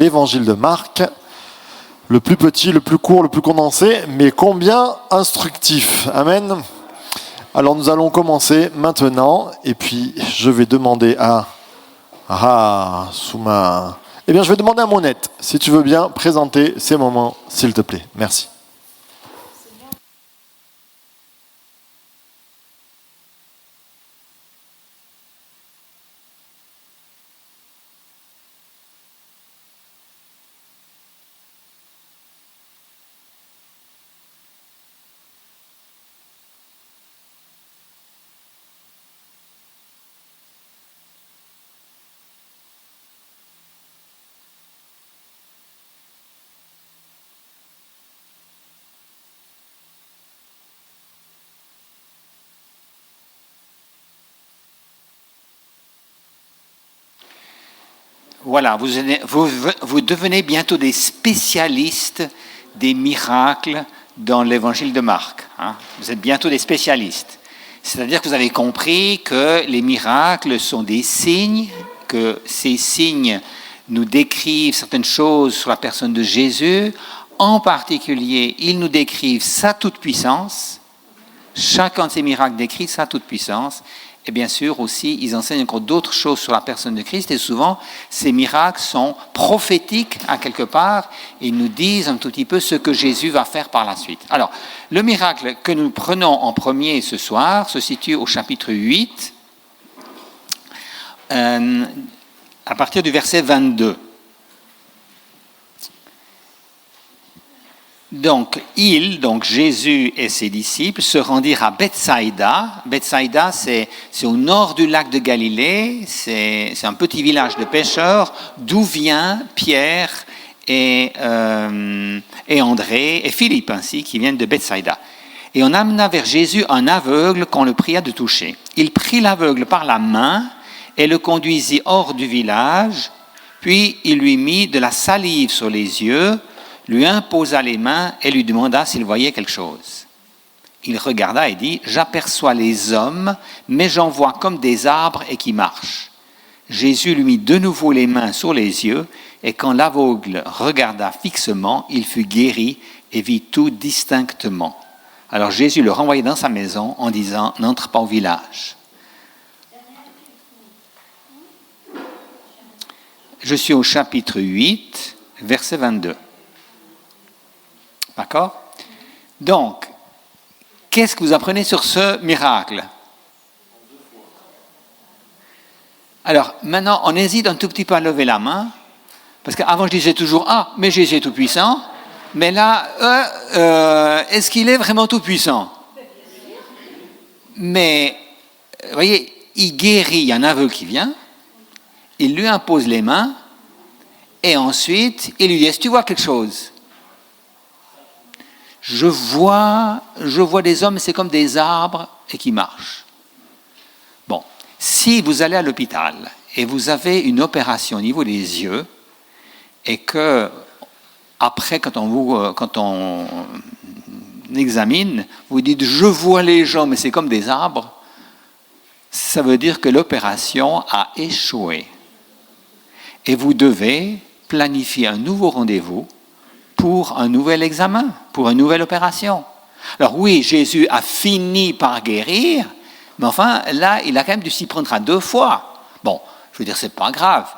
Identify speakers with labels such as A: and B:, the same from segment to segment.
A: L'évangile de Marc, le plus petit, le plus court, le plus condensé, mais combien instructif. Amen. Alors nous allons commencer maintenant, et puis je vais demander à Souma. Eh bien, je vais demander à Monette, si tu veux bien présenter ces moments, s'il te plaît. Merci.
B: Voilà, vous devenez bientôt des spécialistes des miracles dans l'évangile de Marc. Hein. Vous êtes bientôt des spécialistes. C'est-à-dire que vous avez compris que les miracles sont des signes, que ces signes nous décrivent certaines choses sur la personne de Jésus. En particulier, ils nous décrivent sa toute-puissance. Chacun de ces miracles décrit sa toute-puissance. Et bien sûr aussi, ils enseignent encore d'autres choses sur la personne de Christ. Et souvent, ces miracles sont prophétiques à quelque part. Ils nous disent un tout petit peu ce que Jésus va faire par la suite. Alors, le miracle que nous prenons en premier ce soir se situe au chapitre 8, à partir du verset 22. Donc Jésus et ses disciples se rendirent à Bethsaïda. Bethsaïda, c'est au nord du lac de Galilée. C'est un petit village de pêcheurs d'où vient Pierre et André et Philippe ainsi, qui viennent de Bethsaïda. Et on amena vers Jésus un aveugle qu'on le pria de toucher. Il prit l'aveugle par la main et le conduisit hors du village. Puis il lui mit de la salive sur les yeux, lui imposa les mains et lui demanda s'il voyait quelque chose. Il regarda et dit « J'aperçois les hommes, mais j'en vois comme des arbres et qui marchent. » Jésus lui mit de nouveau les mains sur les yeux, et quand l'aveugle regarda fixement, il fut guéri et vit tout distinctement. Alors Jésus le renvoya dans sa maison en disant « N'entre pas au village. » Je suis au chapitre 8, verset 22. D'accord ? Donc, qu'est-ce que vous apprenez sur ce miracle ? Alors, maintenant, on hésite un tout petit peu à lever la main, parce qu'avant, je disais toujours « Ah, mais Jésus est tout-puissant », mais là, est-ce qu'il est vraiment tout-puissant ? Mais, vous voyez, il guérit un aveugle qui vient, il lui impose les mains, et ensuite, il lui dit « Est-ce que tu vois quelque chose ?» Je vois des hommes, c'est comme des arbres et qui marchent. Bon, si vous allez à l'hôpital et vous avez une opération au niveau des yeux et que après, quand on examine, vous dites « je vois les gens, mais c'est comme des arbres », ça veut dire que l'opération a échoué. Et vous devez planifier un nouveau rendez-vous pour un nouvel examen, pour une nouvelle opération. Alors oui, Jésus a fini par guérir, mais enfin, là, il a quand même dû s'y prendre à 2 fois. Bon, je veux dire, c'est pas grave,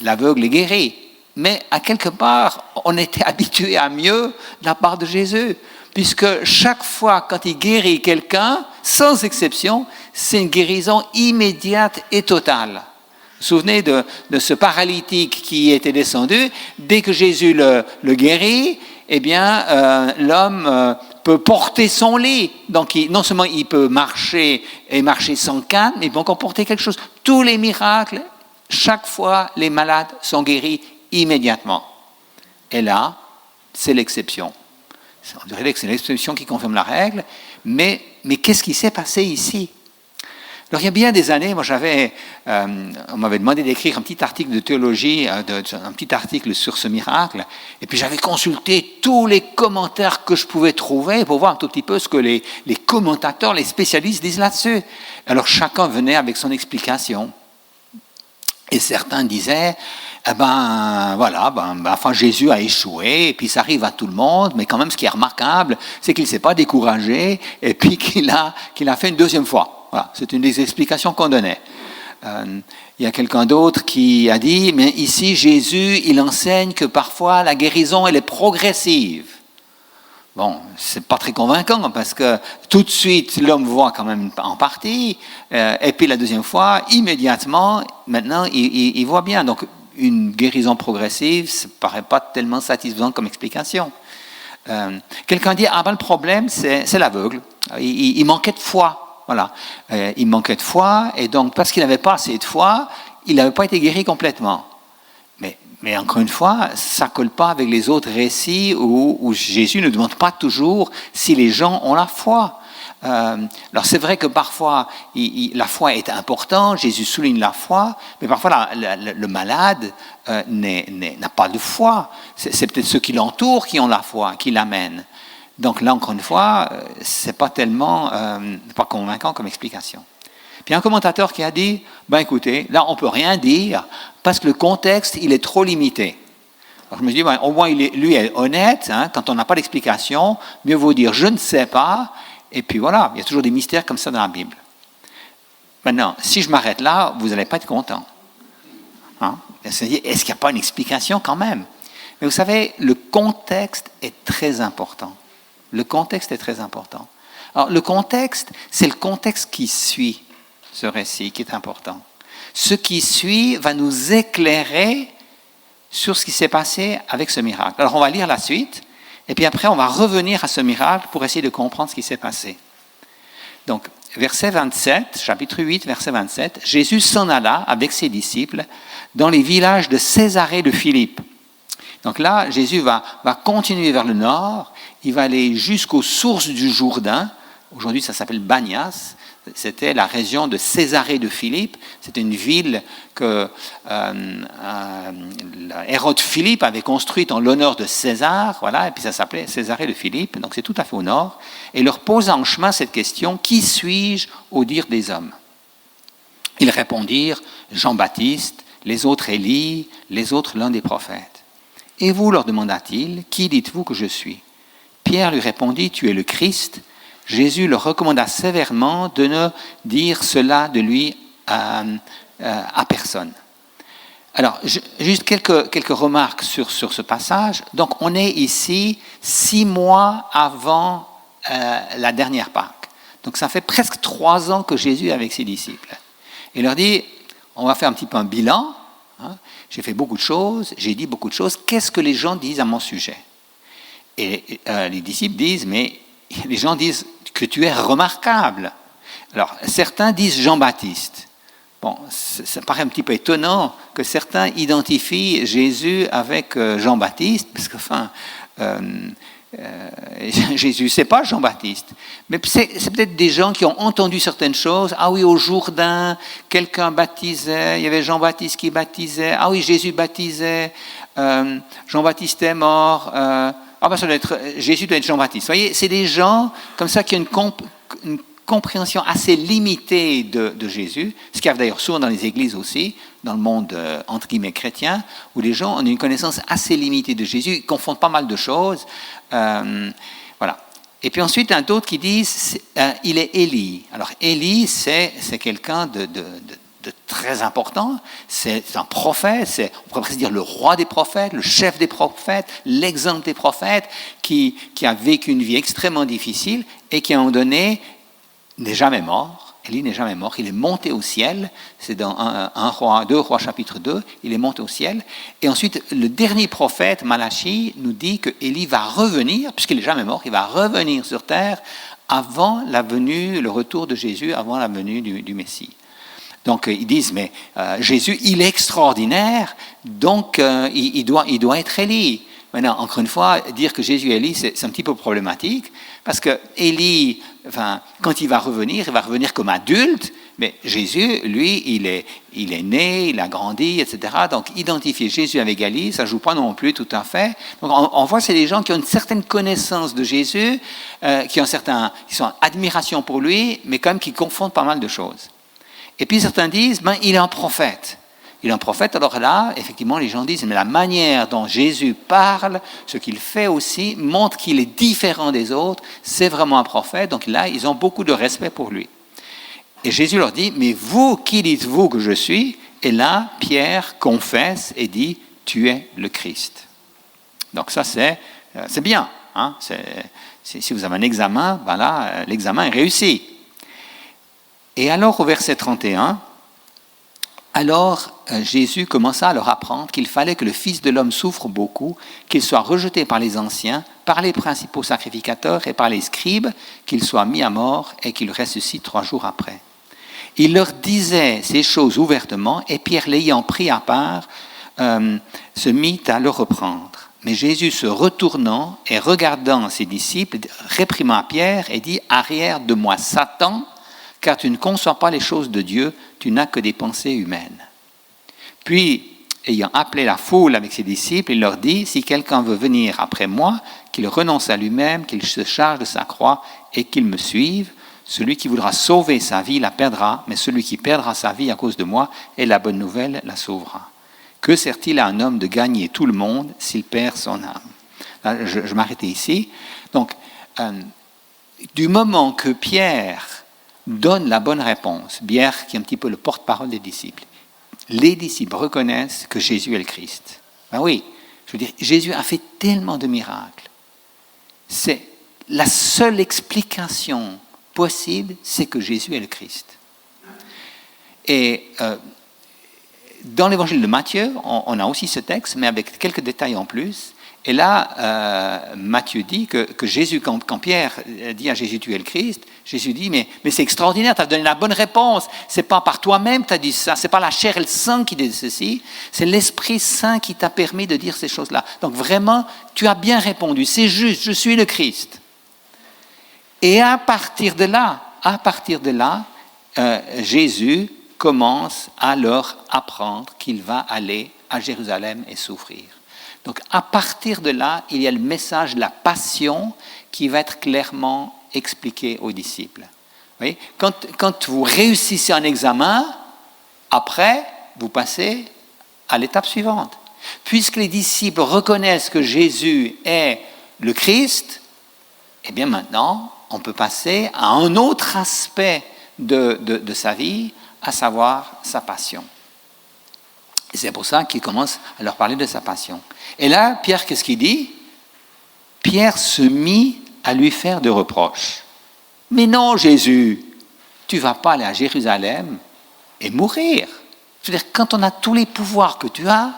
B: l'aveugle est guéri. Mais à quelque part, on était habitué à mieux de la part de Jésus, puisque chaque fois, quand il guérit quelqu'un, sans exception, c'est une guérison immédiate et totale. Vous vous souvenez de ce paralytique qui était descendu. Dès que Jésus le guérit, eh bien, l'homme peut porter son lit. Donc, non seulement il peut marcher et marcher sans canne, mais il peut encore porter quelque chose. Tous les miracles, chaque fois, les malades sont guéris immédiatement. Et là, c'est l'exception. On dirait que c'est l'exception qui confirme la règle. Mais qu'est-ce qui s'est passé ici ? Alors, il y a bien des années, moi on m'avait demandé d'écrire un petit article de théologie, un petit article sur ce miracle, et puis j'avais consulté tous les commentaires que je pouvais trouver pour voir un tout petit peu ce que les commentateurs, les spécialistes disent là-dessus. Alors chacun venait avec son explication. Et certains disaient, enfin Jésus a échoué, et puis ça arrive à tout le monde, mais quand même ce qui est remarquable, c'est qu'il ne s'est pas découragé, et puis qu'il a fait une deuxième fois. Voilà, c'est une des explications qu'on donnait. Il y a quelqu'un d'autre qui a dit, mais ici Jésus, il enseigne que parfois la guérison, elle est progressive. Bon, c'est pas très convaincant parce que tout de suite, l'homme voit quand même en partie, et puis la deuxième fois, immédiatement, maintenant, il voit bien. Donc, une guérison progressive, ça ne paraît pas tellement satisfaisant comme explication. Quelqu'un dit, le problème, c'est l'aveugle. Il manquait de foi. Voilà. Il manquait de foi, et donc, parce qu'il n'avait pas assez de foi, il n'avait pas été guéri complètement. Mais encore une fois, ça ne colle pas avec les autres récits où Jésus ne demande pas toujours si les gens ont la foi. Alors c'est vrai que parfois, la foi est importante, Jésus souligne la foi, mais parfois le malade n'a pas de foi. C'est peut-être ceux qui l'entourent qui ont la foi, qui l'amènent. Donc là, encore une fois, ce n'est pas tellement pas convaincant comme explication. Puis un commentateur qui a dit, écoutez, là on ne peut rien dire parce que le contexte, il est trop limité. Alors je me dis, au moins lui est honnête, quand on n'a pas d'explication, mieux vaut dire je ne sais pas, et puis voilà, il y a toujours des mystères comme ça dans la Bible. Maintenant, si je m'arrête là, vous n'allez pas être content. Est-ce qu'il n'y a pas une explication quand même? Mais vous savez, le contexte est très important. Le contexte est très important. Alors le contexte, c'est le contexte qui suit ce récit qui est important. Ce qui suit va nous éclairer sur ce qui s'est passé avec ce miracle. Alors on va lire la suite, et puis après on va revenir à ce miracle pour essayer de comprendre ce qui s'est passé. Donc, verset 27, chapitre 8, verset 27, Jésus s'en alla avec ses disciples dans les villages de Césarée de Philippe. Donc là, Jésus va continuer vers le nord, il va aller jusqu'aux sources du Jourdain. Aujourd'hui, ça s'appelle Bagnas. C'était la région de Césarée de Philippe. C'était une ville que Hérode Philippe avait construite en l'honneur de César. Voilà, et puis ça s'appelait Césarée de Philippe. Donc c'est tout à fait au nord. Et il leur posa en chemin cette question, qui suis-je au dire des hommes? Ils répondirent, Jean-Baptiste, les autres Élie, les autres l'un des prophètes. Et vous, leur demanda-t-il, qui dites-vous que je suis? Pierre lui répondit, tu es le Christ. Jésus leur recommanda sévèrement de ne dire cela de lui à personne. Alors, juste quelques remarques sur ce passage. Donc, on est ici 6 mois avant la dernière Pâque. Donc, ça fait presque 3 ans que Jésus est avec ses disciples. Il leur dit, on va faire un petit peu un bilan. J'ai fait beaucoup de choses, j'ai dit beaucoup de choses. Qu'est-ce que les gens disent à mon sujet? Et les disciples disent, mais les gens disent que tu es remarquable. Alors, certains disent Jean-Baptiste. Bon, ça paraît un petit peu étonnant que certains identifient Jésus avec Jean-Baptiste, parce que, Jésus, c'est pas Jean-Baptiste. Mais c'est peut-être des gens qui ont entendu certaines choses. Ah oui, au Jourdain, quelqu'un baptisait, il y avait Jean-Baptiste qui baptisait. Ah oui, Jésus baptisait, Jean-Baptiste est mort. Ça doit être, Jésus doit être Jean-Baptiste. Vous voyez, c'est des gens comme ça qui ont une compréhension assez limitée de Jésus, ce qui arrive d'ailleurs souvent dans les églises aussi, dans le monde entre guillemets chrétien, où les gens ont une connaissance assez limitée de Jésus, ils confondent pas mal de choses. Voilà. Et puis ensuite, un autre qui dit il est Élie. Alors Élie, c'est quelqu'un de très important, c'est un prophète, on pourrait presque dire le roi des prophètes, le chef des prophètes, l'exemple des prophètes, qui a vécu une vie extrêmement difficile et qui à un moment donné n'est jamais mort. Élie n'est jamais mort, il est monté au ciel, c'est dans 2 Rois chapitre 2, il est monté au ciel. Et ensuite, le dernier prophète, Malachie, nous dit que Élie va revenir, puisqu'il n'est jamais mort, il va revenir sur terre avant la venue, le retour de Jésus, avant la venue du Messie. Donc ils disent, mais Jésus, il est extraordinaire, donc il doit être Élie. Maintenant, encore une fois, dire que Jésus est Élie, c'est un petit peu problématique, parce que Élie, quand il va revenir comme adulte, mais Jésus, lui, il est né, il a grandi, etc. Donc identifier Jésus avec Élie, ça ne joue pas non plus tout à fait. Donc on voit, c'est des gens qui ont une certaine connaissance de Jésus, qui sont en admiration pour lui, mais quand même qui confondent pas mal de choses. Et puis certains disent, il est un prophète. il est un prophète. Alors là, effectivement, les gens disent, mais la manière dont Jésus parle, ce qu'il fait aussi, montre qu'il est différent des autres. C'est vraiment un prophète. Donc là, ils ont beaucoup de respect pour lui. Et Jésus leur dit, mais vous, qui dites-vous que je suis? Et là, Pierre confesse et dit, tu es le Christ. Donc ça, c'est bien. Hein? Si vous avez un examen, ben là, l'examen est réussi. Et alors, au verset 31, alors Jésus commença à leur apprendre qu'il fallait que le Fils de l'homme souffre beaucoup, qu'il soit rejeté par les anciens, par les principaux sacrificateurs et par les scribes, qu'il soit mis à mort et qu'il ressuscite 3 jours après. Il leur disait ces choses ouvertement, et Pierre, l'ayant pris à part, se mit à le reprendre. Mais Jésus, se retournant et regardant ses disciples, réprima Pierre et dit, « Arrière de moi, Satan, car tu ne conçois pas les choses de Dieu, tu n'as que des pensées humaines. » Puis, ayant appelé la foule avec ses disciples, il leur dit, « Si quelqu'un veut venir après moi, qu'il renonce à lui-même, qu'il se charge de sa croix et qu'il me suive. Celui qui voudra sauver sa vie la perdra, mais celui qui perdra sa vie à cause de moi et la bonne nouvelle la sauvera. Que sert-il à un homme de gagner tout le monde s'il perd son âme ?» Là, je m'arrêtais ici. Donc, du moment que Pierre donne la bonne réponse, Pierre qui est un petit peu le porte-parole des disciples, les disciples reconnaissent que Jésus est le Christ. Ben oui, je veux dire, Jésus a fait tellement de miracles. C'est la seule explication possible, c'est que Jésus est le Christ. Et dans l'évangile de Matthieu, on a aussi ce texte, mais avec quelques détails en plus. Et là, Matthieu dit que Jésus, quand Pierre dit à Jésus, tu es le Christ, Jésus dit, mais c'est extraordinaire, tu as donné la bonne réponse. C'est pas par toi-même que tu as dit ça, c'est pas la chair et le sang qui dit ceci, c'est l'Esprit Saint qui t'a permis de dire ces choses-là. Donc vraiment, tu as bien répondu, c'est juste, je suis le Christ. Et à partir de là, Jésus commence à leur apprendre qu'il va aller à Jérusalem et souffrir. Donc à partir de là, il y a le message de la passion qui va être clairement expliqué aux disciples. Vous voyez, quand vous réussissez un examen, après, vous passez à l'étape suivante. Puisque les disciples reconnaissent que Jésus est le Christ, eh bien maintenant, on peut passer à un autre aspect de sa vie, à savoir sa passion. Et c'est pour ça qu'il commence à leur parler de sa passion. Et là, Pierre, qu'est-ce qu'il dit? Pierre se mit à lui faire des reproches. Mais non, Jésus, tu ne vas pas aller à Jérusalem et mourir. Je veux dire, quand on a tous les pouvoirs que tu as,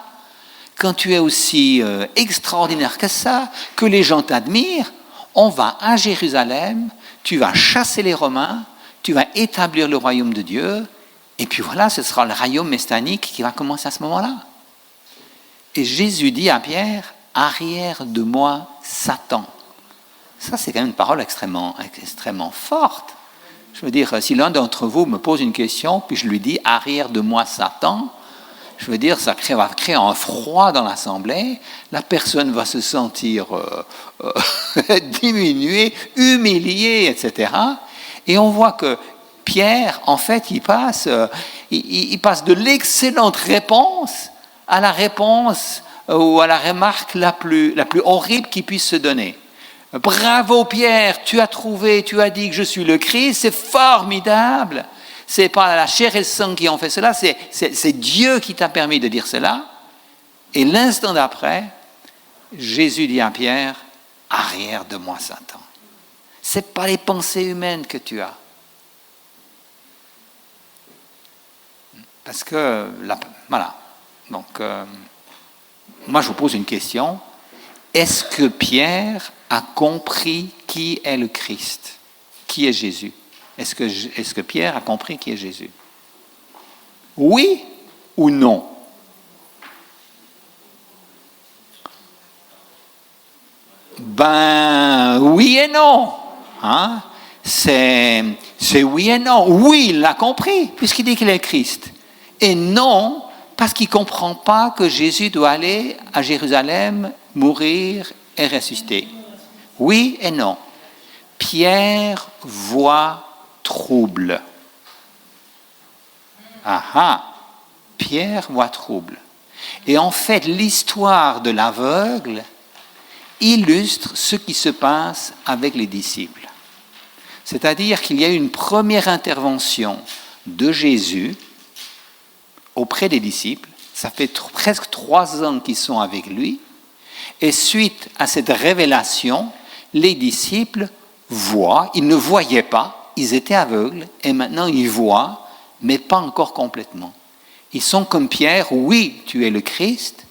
B: quand tu es aussi extraordinaire que ça, que les gens t'admirent, on va à Jérusalem, tu vas chasser les Romains, tu vas établir le royaume de Dieu, et puis voilà, ce sera le royaume messianique qui va commencer à ce moment-là. Et Jésus dit à Pierre, « Arrière de moi, Satan ». Ça, c'est quand même une parole extrêmement forte. Je veux dire, si l'un d'entre vous me pose une question, puis je lui dis « Arrière de moi, Satan », je veux dire, ça va créer un froid dans l'assemblée, la personne va se sentir diminuée, humiliée, etc. Et on voit que Pierre, en fait, il passe de l'excellente réponse à la réponse ou à la remarque la plus horrible qu'il puisse se donner. Bravo Pierre, tu as dit que je suis le Christ, c'est formidable. C'est pas la chair et le sang qui ont fait cela, c'est Dieu qui t'a permis de dire cela. Et l'instant d'après, Jésus dit à Pierre, arrière de moi Satan. C'est pas les pensées humaines que tu as. Parce que, voilà. Donc, moi je vous pose une question. Est-ce que Pierre a compris qui est le Christ? Qui est Jésus? Est-ce que Pierre a compris qui est Jésus? Oui ou non? Ben, oui et non. Hein? C'est oui et non. Oui, il l'a compris, puisqu'il dit qu'il est le Christ. Et non, parce qu'il ne comprend pas que Jésus doit aller à Jérusalem, mourir et ressusciter. Oui et non. Pierre voit trouble. Ah ah. Pierre voit trouble. Et en fait, l'histoire de l'aveugle illustre ce qui se passe avec les disciples. C'est-à-dire qu'il y a eu une première intervention de Jésus auprès des disciples. Ça fait presque 3 ans qu'ils sont avec lui. Et suite à cette révélation, les disciples voient, ils ne voyaient pas, ils étaient aveugles, et maintenant ils voient, mais pas encore complètement. Ils sont comme Pierre, oui, tu es le Christ,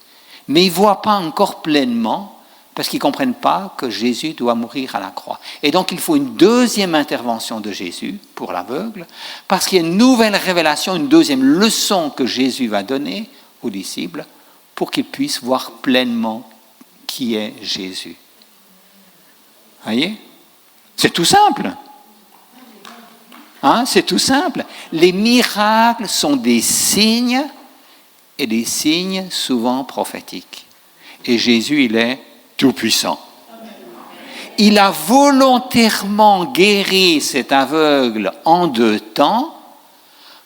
B: mais ils ne voient pas encore pleinement, parce qu'ils ne comprennent pas que Jésus doit mourir à la croix. Et donc il faut une deuxième intervention de Jésus pour l'aveugle, parce qu'il y a une nouvelle révélation, une deuxième leçon que Jésus va donner aux disciples, pour qu'ils puissent voir pleinement qui est Jésus. Voyez ? C'est tout simple. C'est tout simple. Les miracles sont des signes, et des signes souvent prophétiques. Et Jésus, il est tout-puissant. Il a volontairement guéri cet aveugle en 2 temps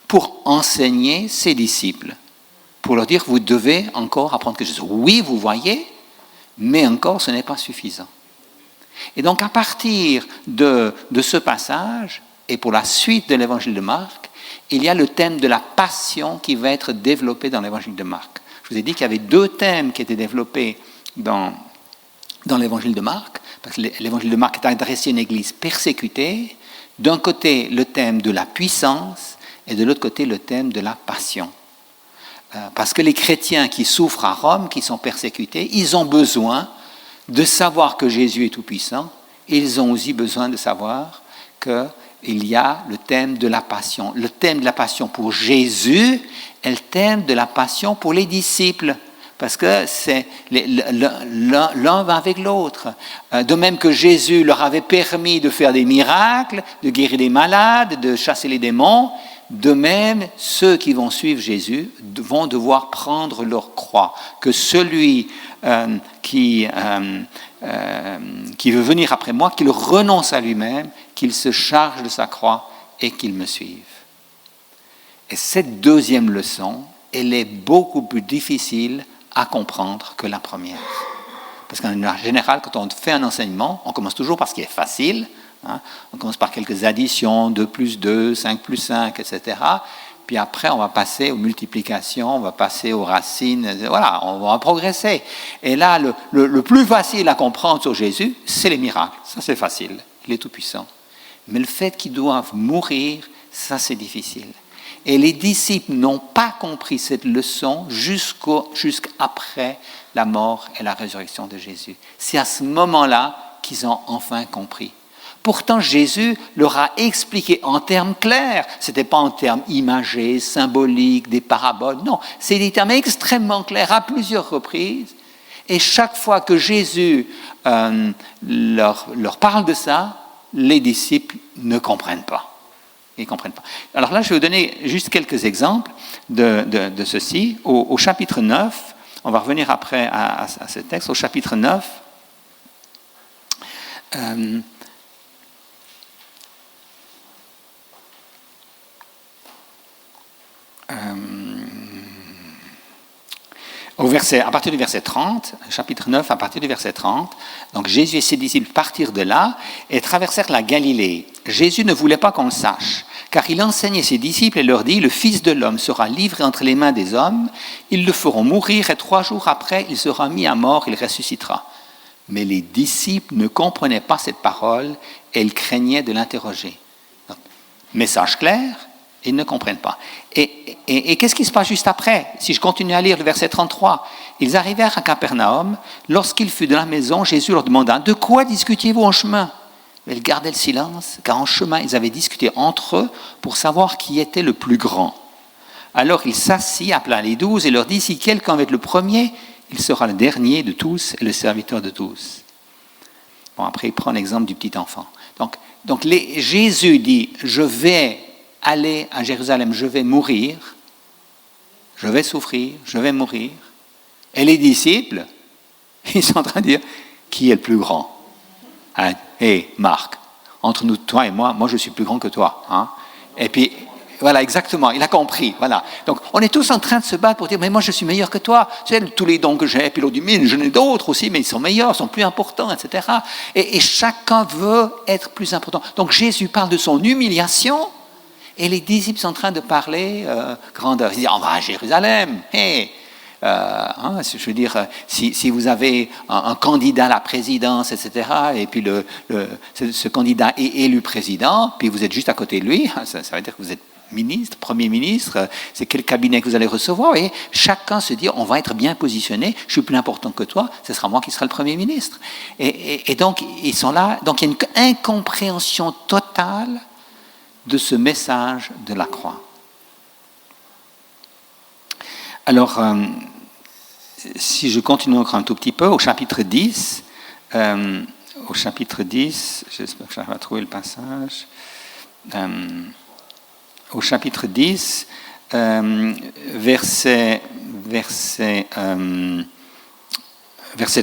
B: pour enseigner ses disciples. Pour leur dire, vous devez encore apprendre quelque chose. Oui, vous voyez, mais encore, ce n'est pas suffisant. Et donc, à partir de ce passage, et pour la suite de l'évangile de Marc, il y a le thème de la passion qui va être développé dans l'évangile de Marc. Je vous ai dit qu'il y avait 2 thèmes qui étaient développés dans l'évangile de Marc, parce que l'évangile de Marc est adressé à une église persécutée. D'un côté, le thème de la puissance, et de l'autre côté, le thème de la passion. Parce que les chrétiens qui souffrent à Rome, qui sont persécutés, ils ont besoin de savoir que Jésus est tout-puissant, et ils ont aussi besoin de savoir qu'il y a le thème de la passion. Le thème de la passion pour Jésus est le thème de la passion pour les disciples, parce que l'un va avec l'autre. De même que Jésus leur avait permis de faire des miracles, de guérir des malades, de chasser les démons, de même, ceux qui vont suivre Jésus vont devoir prendre leur croix. Que celui qui veut venir après moi, qu'il renonce à lui-même, qu'il se charge de sa croix et qu'il me suive. Et cette deuxième leçon, elle est beaucoup plus difficile à comprendre que la première. Parce qu'en général, quand on fait un enseignement, on commence toujours par ce qui est facile. On commence par quelques additions, 2 plus 2, 5 plus 5, etc. Puis après, on va passer aux multiplications, on va passer aux racines, voilà, on va progresser. Et là, le plus facile à comprendre sur Jésus, c'est les miracles. Ça, c'est facile, il est tout-puissant. Mais le fait qu'ils doivent mourir, ça, c'est difficile. Et les disciples n'ont pas compris cette leçon jusqu'après la mort et la résurrection de Jésus. C'est à ce moment-là qu'ils ont enfin compris. Pourtant, Jésus leur a expliqué en termes clairs. Ce n'était pas en termes imagés, symboliques, des paraboles. Non, c'est des termes extrêmement clairs à plusieurs reprises. Et chaque fois que Jésus leur parle de ça, les disciples ne comprennent pas. Ils ne comprennent pas. Alors là, je vais vous donner juste quelques exemples de ceci. Au chapitre 9, on va revenir après à ce texte, au chapitre 9, à partir du verset 30, chapitre 9, à partir du verset 30, donc Jésus et ses disciples partirent de là et traversèrent la Galilée. Jésus ne voulait pas qu'on le sache, car il enseignait ses disciples et leur dit, « Le Fils de l'homme sera livré entre les mains des hommes, ils le feront mourir et 3 jours après, il sera mis à mort, il ressuscitera. » Mais les disciples ne comprenaient pas cette parole et ils craignaient de l'interroger. Donc, message clair, ils ne comprennent pas. Et qu'est-ce qui se passe juste après ? Si je continue à lire le verset 33, ils arrivèrent à Capernaum. Lorsqu'il fut dans la maison, Jésus leur demanda, « De quoi discutiez-vous en chemin ?» Mais ils gardaient le silence, car en chemin, ils avaient discuté entre eux pour savoir qui était le plus grand. Alors il s'assit, appela les 12 et leur dit, « Si quelqu'un veut être le premier, il sera le dernier de tous et le serviteur de tous. » Bon, après, il prend l'exemple du petit enfant. Donc Jésus dit, « Je vais aller à Jérusalem, je vais mourir, je vais souffrir, je vais mourir. » Et les disciples, ils sont en train de dire, qui est le plus grand ? Hé, Marc, entre nous, toi et moi je suis plus grand que toi. Hein? Et puis Voilà, exactement, il a compris. Voilà. Donc, on est tous en train de se battre pour dire, mais moi, je suis meilleur que toi. Tu sais, tous les dons que j'ai, puis l'autre dit, mais j'en ai d'autres aussi, mais ils sont meilleurs, ils sont plus importants, etc. Et chacun veut être plus important. Donc, Jésus parle de son humiliation, et les disciples sont en train de parler grandeur. Ils disent, on va à Jérusalem. Hey, je veux dire, si vous avez un candidat à la présidence, etc., et puis ce candidat est élu président, puis vous êtes juste à côté de lui, ça veut dire que vous êtes ministre, premier ministre, c'est quel cabinet que vous allez recevoir, et chacun se dit, on va être bien positionné, je suis plus important que toi, ce sera moi qui serai le premier ministre. Et donc, ils sont là, donc il y a une incompréhension totale de ce message de la croix. Alors, si je continue encore un tout petit peu, au chapitre 10, j'espère que j'arrive à trouver le passage, au chapitre 10, verset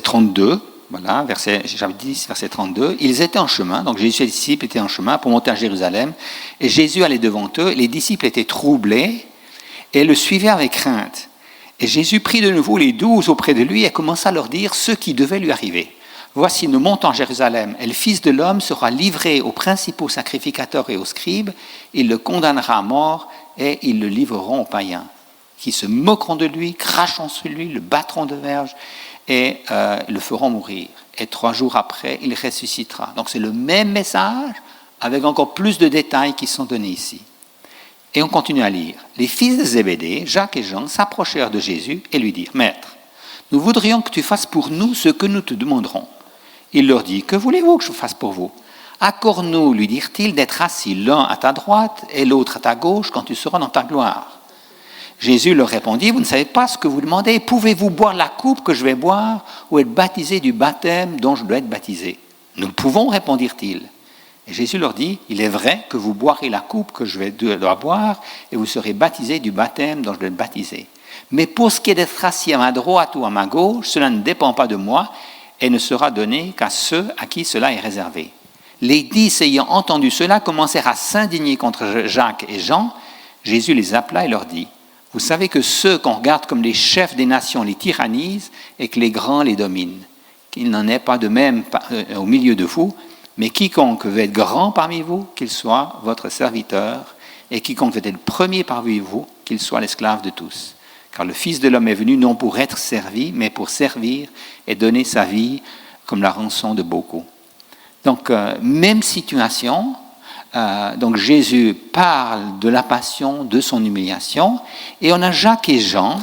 B: 32, voilà, chapitre 10, verset 32, ils étaient en chemin, donc Jésus et les disciples étaient en chemin pour monter à Jérusalem, et Jésus allait devant eux, les disciples étaient troublés et le suivaient avec crainte. Et Jésus prit de nouveau les 12 auprès de lui et commença à leur dire ce qui devait lui arriver. Voici, nous montons à Jérusalem, et le Fils de l'homme sera livré aux principaux sacrificateurs et aux scribes, il le condamnera à mort, et ils le livreront aux païens, qui se moqueront de lui, crachant sur lui, le battront de verge, et le feront mourir. Et 3 jours après, il ressuscitera. Donc c'est le même message, avec encore plus de détails qui sont donnés ici. Et on continue à lire. Les fils de Zébédée, Jacques et Jean, s'approchèrent de Jésus et lui dirent, « Maître, nous voudrions que tu fasses pour nous ce que nous te demanderons. » Il leur dit, « Que voulez-vous que je fasse pour vous ? Accorde-nous, lui dirent-ils, d'être assis l'un à ta droite et l'autre à ta gauche quand tu seras dans ta gloire. » Jésus leur répondit, « Vous ne savez pas ce que vous demandez. Pouvez-vous boire la coupe que je vais boire ou être baptisé du baptême dont je dois être baptisé ? » « Nous le pouvons, répondirent-ils. » Et Jésus leur dit, « Il est vrai que vous boirez la coupe que je dois boire et vous serez baptisés du baptême dont je dois être baptisé. Mais pour ce qui est d'être assis à ma droite ou à ma gauche, cela ne dépend pas de moi et ne sera donné qu'à ceux à qui cela est réservé. » Les 10 ayant entendu cela commencèrent à s'indigner contre Jacques et Jean. Jésus les appela et leur dit, « Vous savez que ceux qu'on regarde comme les chefs des nations les tyrannisent et que les grands les dominent. Qu'il n'en est pas de même au milieu de vous, mais quiconque veut être grand parmi vous, qu'il soit votre serviteur, et quiconque veut être le premier parmi vous, qu'il soit l'esclave de tous. Car le Fils de l'homme est venu non pour être servi, mais pour servir et donner sa vie comme la rançon de beaucoup. » Donc, même situation, donc Jésus parle de la passion, de son humiliation, et on a Jacques et Jean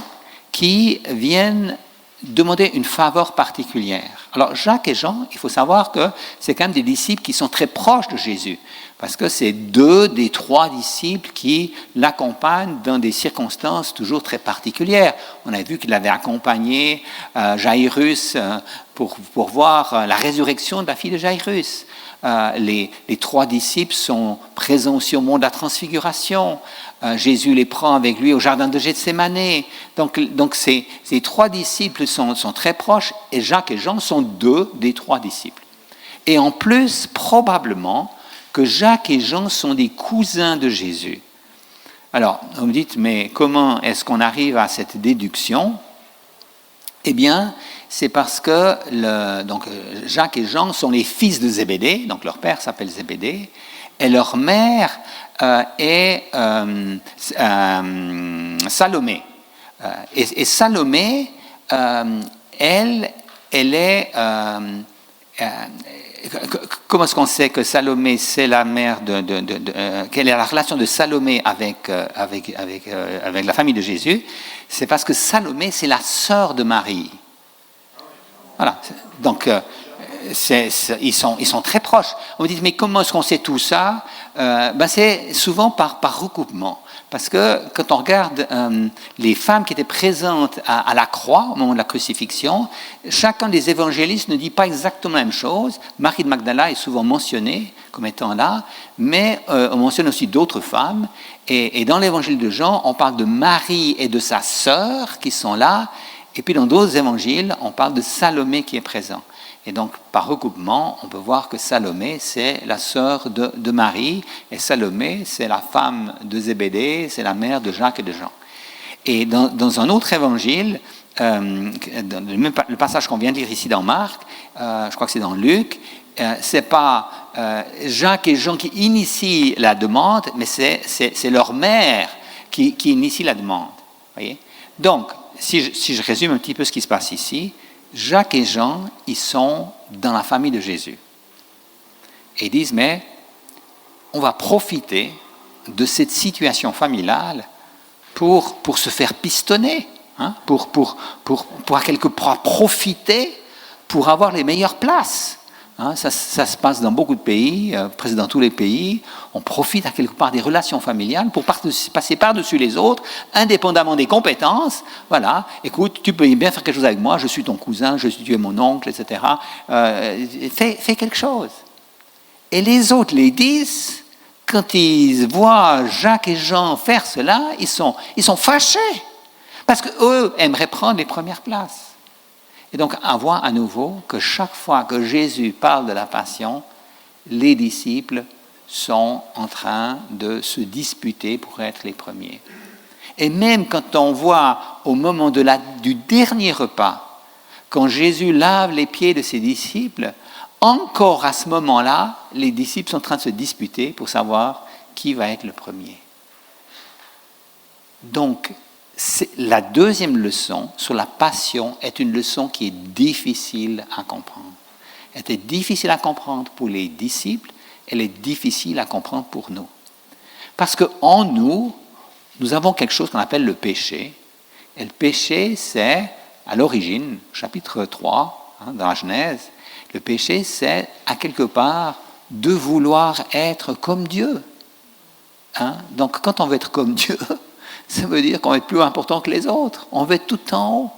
B: qui viennent demander une faveur particulière. Alors, Jacques et Jean, il faut savoir que c'est quand même des disciples qui sont très proches de Jésus, parce que c'est 2 des 3 disciples qui l'accompagnent dans des circonstances toujours très particulières. On a vu qu'il avait accompagné Jairus pour voir la résurrection de la fille de Jairus. Les 3 disciples sont présents aussi au mont de la Transfiguration. Jésus les prend avec lui au jardin de Gethsémanée. Donc ces 3 disciples sont très proches, et Jacques et Jean sont 2 des 3 disciples. Et en plus, probablement, que Jacques et Jean sont des cousins de Jésus. Alors, vous me dites, mais comment est-ce qu'on arrive à cette déduction ? Eh bien, c'est parce que Jacques et Jean sont les fils de Zébédée, donc leur père s'appelle Zébédée, et leur mère est Salomé. Et Salomé, elle est... comment est-ce qu'on sait que Salomé, c'est la mère quelle est la relation de Salomé avec la famille de Jésus ? C'est parce que Salomé, c'est la sœur de Marie. Voilà. Donc, ils sont très proches. On me dit, mais comment est-ce qu'on sait tout ça ? C'est souvent par recoupement. Parce que quand on regarde les femmes qui étaient présentes à la croix au moment de la crucifixion, chacun des évangélistes ne dit pas exactement la même chose. Marie de Magdala est souvent mentionnée comme étant là, mais on mentionne aussi d'autres femmes. Et dans l'évangile de Jean, on parle de Marie et de sa sœur qui sont là. Et puis dans d'autres évangiles, on parle de Salomé qui est présent. Et donc, par recoupement, on peut voir que Salomé, c'est la sœur de Marie, et Salomé, c'est la femme de Zébédée, c'est la mère de Jacques et de Jean. Et dans un autre évangile, le passage qu'on vient de lire ici dans Marc, je crois que c'est dans Luc, c'est pas Jacques et Jean qui initient la demande, mais c'est leur mère qui initie la demande. Voyez? Donc, si je résume un petit peu ce qui se passe ici, Jacques et Jean, ils sont dans la famille de Jésus. Et ils disent, mais on va profiter de cette situation familiale pour se faire pistonner, hein, pour à quelque part profiter, pour avoir les meilleures places. Hein, ça se passe dans beaucoup de pays, presque dans tous les pays. On profite à quelque part des relations familiales pour passer par-dessus les autres, indépendamment des compétences. Voilà, écoute, tu peux bien faire quelque chose avec moi, je suis ton cousin, tu es mon oncle, etc. Fais quelque chose. Et les autres les disent, quand ils voient Jacques et Jean faire cela, ils sont fâchés, parce qu'eux aimeraient prendre les premières places. Et donc, on voit à nouveau que chaque fois que Jésus parle de la passion, les disciples sont en train de se disputer pour être les premiers. Et même quand on voit au moment du dernier repas, quand Jésus lave les pieds de ses disciples, encore à ce moment-là, les disciples sont en train de se disputer pour savoir qui va être le premier. Donc, la deuxième leçon sur la passion est une leçon qui est difficile à comprendre. Elle était difficile à comprendre pour les disciples, elle est difficile à comprendre pour nous. Parce qu'en nous, nous avons quelque chose qu'on appelle le péché. Et le péché, c'est, à l'origine, chapitre 3, dans la Genèse, le péché, c'est, à quelque part, de vouloir être comme Dieu. Hein? Donc, quand on veut être comme Dieu, ça veut dire qu'on va être plus important que les autres. On veut être tout en haut.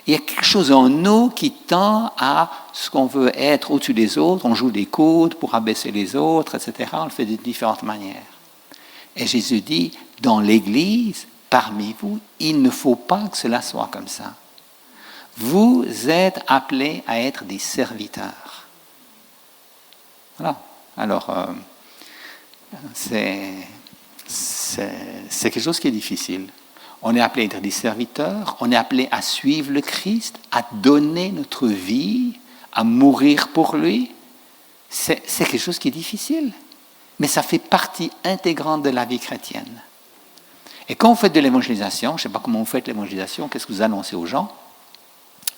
B: Il y a quelque chose en nous qui tend à ce qu'on veut être au-dessus des autres. On joue des coudes pour abaisser les autres, etc. On le fait de différentes manières. Et Jésus dit, dans l'Église, parmi vous, il ne faut pas que cela soit comme ça. Vous êtes appelés à être des serviteurs. Voilà. Alors, c'est quelque chose qui est difficile. On est appelé à être des serviteurs, on est appelé à suivre le Christ, à donner notre vie, à mourir pour lui. C'est quelque chose qui est difficile, mais ça fait partie intégrante de la vie chrétienne. Et quand vous faites de l'évangélisation, je ne sais pas comment vous faites l'évangélisation, qu'est-ce que vous annoncez aux gens?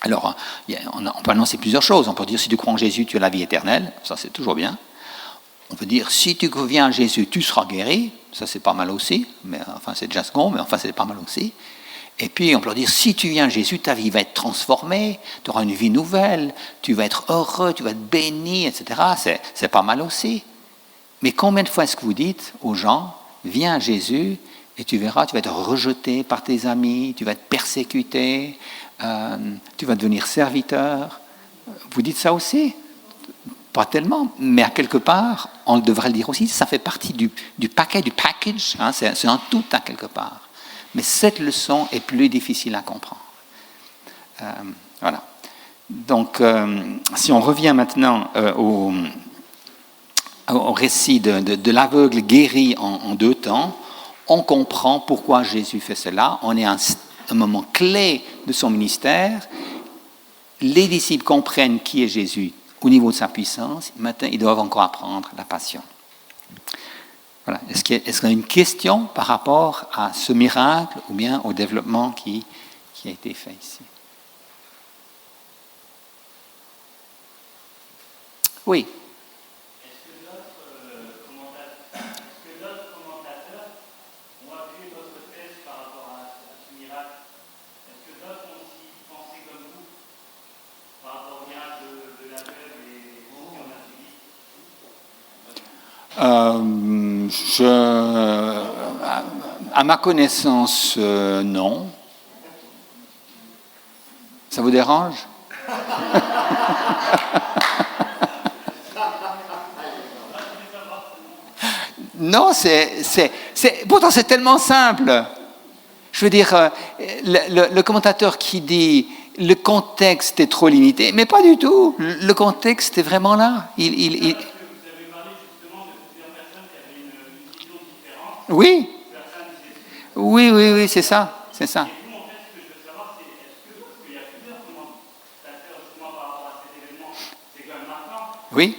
B: Alors, on peut annoncer plusieurs choses. On peut dire, si tu crois en Jésus, tu as la vie éternelle, ça c'est toujours bien. On peut dire, si tu reviens à Jésus, tu seras guéri. Ça, c'est pas mal aussi. Mais enfin, c'est déjà second, mais enfin, c'est pas mal aussi. Et puis, on peut dire, si tu viens à Jésus, ta vie va être transformée, tu auras une vie nouvelle, tu vas être heureux, tu vas être béni, etc. C'est pas mal aussi. Mais combien de fois est-ce que vous dites aux gens, viens à Jésus, et tu verras, tu vas être rejeté par tes amis, tu vas être persécuté, tu vas devenir serviteur. Vous dites ça aussi? Pas tellement, mais à quelque part, on devrait le dire aussi, ça fait partie du package, hein, c'est un tout à quelque part. Mais cette leçon est plus difficile à comprendre. Voilà. Donc, si on revient maintenant au récit de l'aveugle guéri en 2 temps, on comprend pourquoi Jésus fait cela. On est à un moment clé de son ministère. Les disciples comprennent qui est Jésus au niveau de sa puissance. Maintenant, ils doivent encore apprendre la passion. Voilà. Est-ce qu'il y a une question par rapport à ce miracle ou bien au développement qui a été fait ici? Oui.
C: Est-ce que d'autres commentateurs ont appuyé votre thèse par rapport à ce miracle? Est-ce que d'autres ont aussi pensé comme vous par rapport au miracle de l'aveugle et vous qui en a suivi?
B: À ma connaissance, non. Ça vous dérange? Non, pourtant c'est tellement simple. Je veux dire, le commentateur qui dit le contexte est trop limité, mais pas du tout. Le contexte est vraiment là.
C: Vous avez parlé justement de plusieurs personnes qui avaient une vision différente
B: Oui,
C: de la fin de Jésus.
B: oui, c'est ça, c'est ça.
C: Et vous, en fait, ce que je veux savoir, c'est parce qu'il y a plusieurs commentateurs justement par rapport à cet événement, c'est quand même marquant.
B: Oui,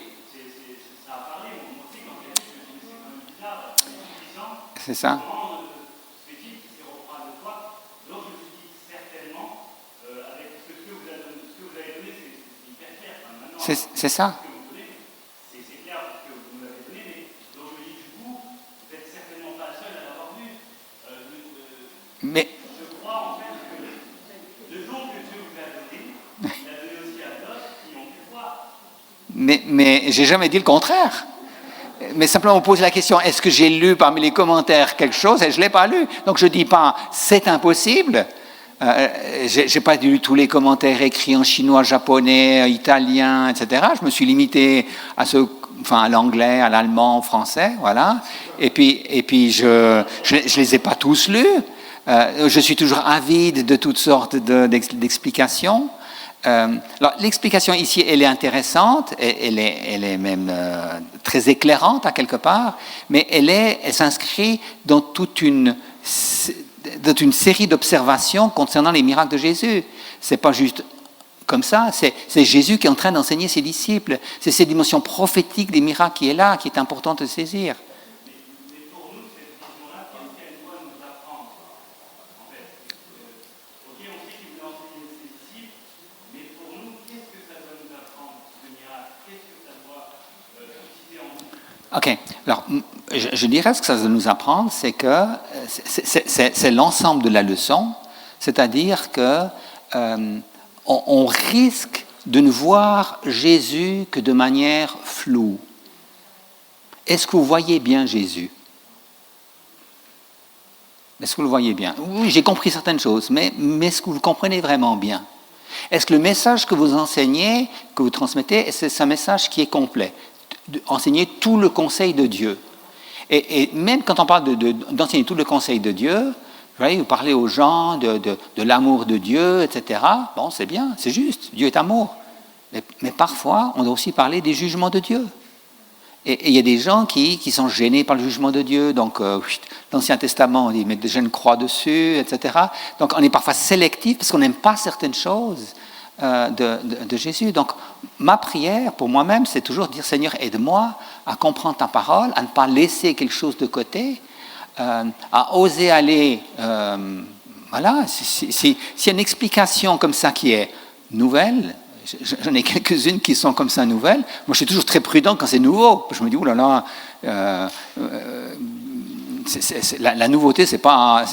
C: Ça a parlé, moi aussi, quand j'ai lu, je me suis dit, c'est quand même bizarre, c'est suffisant.
B: c'est ça.
C: Comment se fait-il qu'il s'est reprend de toi? Donc je me suis dit, certainement, avec ce que vous avez donné, c'est hyper clair. Enfin, maintenant,
B: C'est ça.
C: ce que vous donnez, c'est clair parce que vous nous l'avez donné, mais donc je me dis, du coup, vous n'êtes certainement pas seul à l'avoir vu.
B: Mais
C: Je crois en fait que le don que Dieu vous a donné, il l'a donné aussi à d'autres qui ont pu voir.
B: Mais j'ai jamais dit le contraire. Mais simplement, on pose la question, est-ce que j'ai lu parmi les commentaires quelque chose? Et je ne l'ai pas lu. Donc je ne dis pas, c'est impossible. Je n'ai pas lu tous les commentaires écrits en chinois, japonais, italien, etc. Je me suis limité à l'anglais, à l'allemand, au français, voilà. Et puis je les ai pas tous lus. Je suis toujours avide de toutes sortes d'explications. Alors, l'explication ici, elle est intéressante, elle est même très éclairante à quelque part, mais elle s'inscrit dans toute une série d'observations concernant les miracles de Jésus. C'est pas juste comme ça, c'est Jésus qui est en train d'enseigner ses disciples. C'est cette dimension prophétique des miracles qui est là, qui est importante de saisir.
C: Mais pour nous, cette vision-là, qu'est-ce qu'elle doit nous apprendre en fait? Ok, on sait qu'il voulait enseigner ses disciples, mais pour nous, qu'est-ce que ça doit nous apprendre, ce miracle? Qu'est-ce que ça doit susciter en nous?
B: Ok, alors je dirais ce que ça doit nous apprendre, c'est que c'est l'ensemble de la leçon, c'est-à-dire que on risque de ne voir Jésus que de manière floue. Est-ce que vous voyez bien Jésus? Est-ce que vous le voyez bien? Oui, j'ai compris certaines choses, mais est-ce que vous le comprenez vraiment bien? Est-ce que le message que vous enseignez, que vous transmettez, c'est un message qui est complet? Enseigner tout le conseil de Dieu. Et même quand on parle d'enseigner tout le conseil de Dieu, vous parlez aux gens de l'amour de Dieu, etc. Bon, c'est bien, c'est juste, Dieu est amour. Mais parfois, on doit aussi parler des jugements de Dieu. Et il y a des gens qui sont gênés par le jugement de Dieu. Donc, l'Ancien Testament, on dit, mettre déjà une croix dessus, etc. Donc, on est parfois sélectif parce qu'on n'aime pas certaines choses de Jésus. Donc, ma prière pour moi-même, c'est toujours de dire, Seigneur, aide-moi à comprendre ta parole, à ne pas laisser quelque chose de côté, à oser aller... voilà, s'il y a une explication comme ça qui est nouvelle... J'en ai quelques-unes qui sont comme ça nouvelles. Moi, je suis toujours très prudent quand c'est nouveau. Je me dis, oulala, la nouveauté, c'est pas...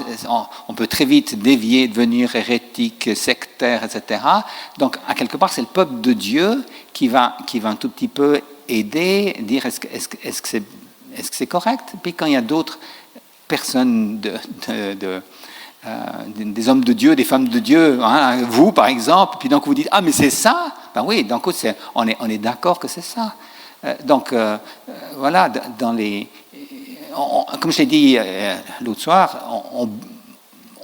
B: On peut très vite dévier, devenir hérétique, sectaire, etc. Donc, à quelque part, c'est le peuple de Dieu qui va un tout petit peu aider, dire est-ce que c'est correct? Puis quand il y a d'autres personnes des hommes de Dieu, des femmes de Dieu, hein, vous par exemple, puis donc vous dites ah mais c'est ça, ben oui, donc on est d'accord que c'est ça. Donc voilà, comme je l'ai dit l'autre soir,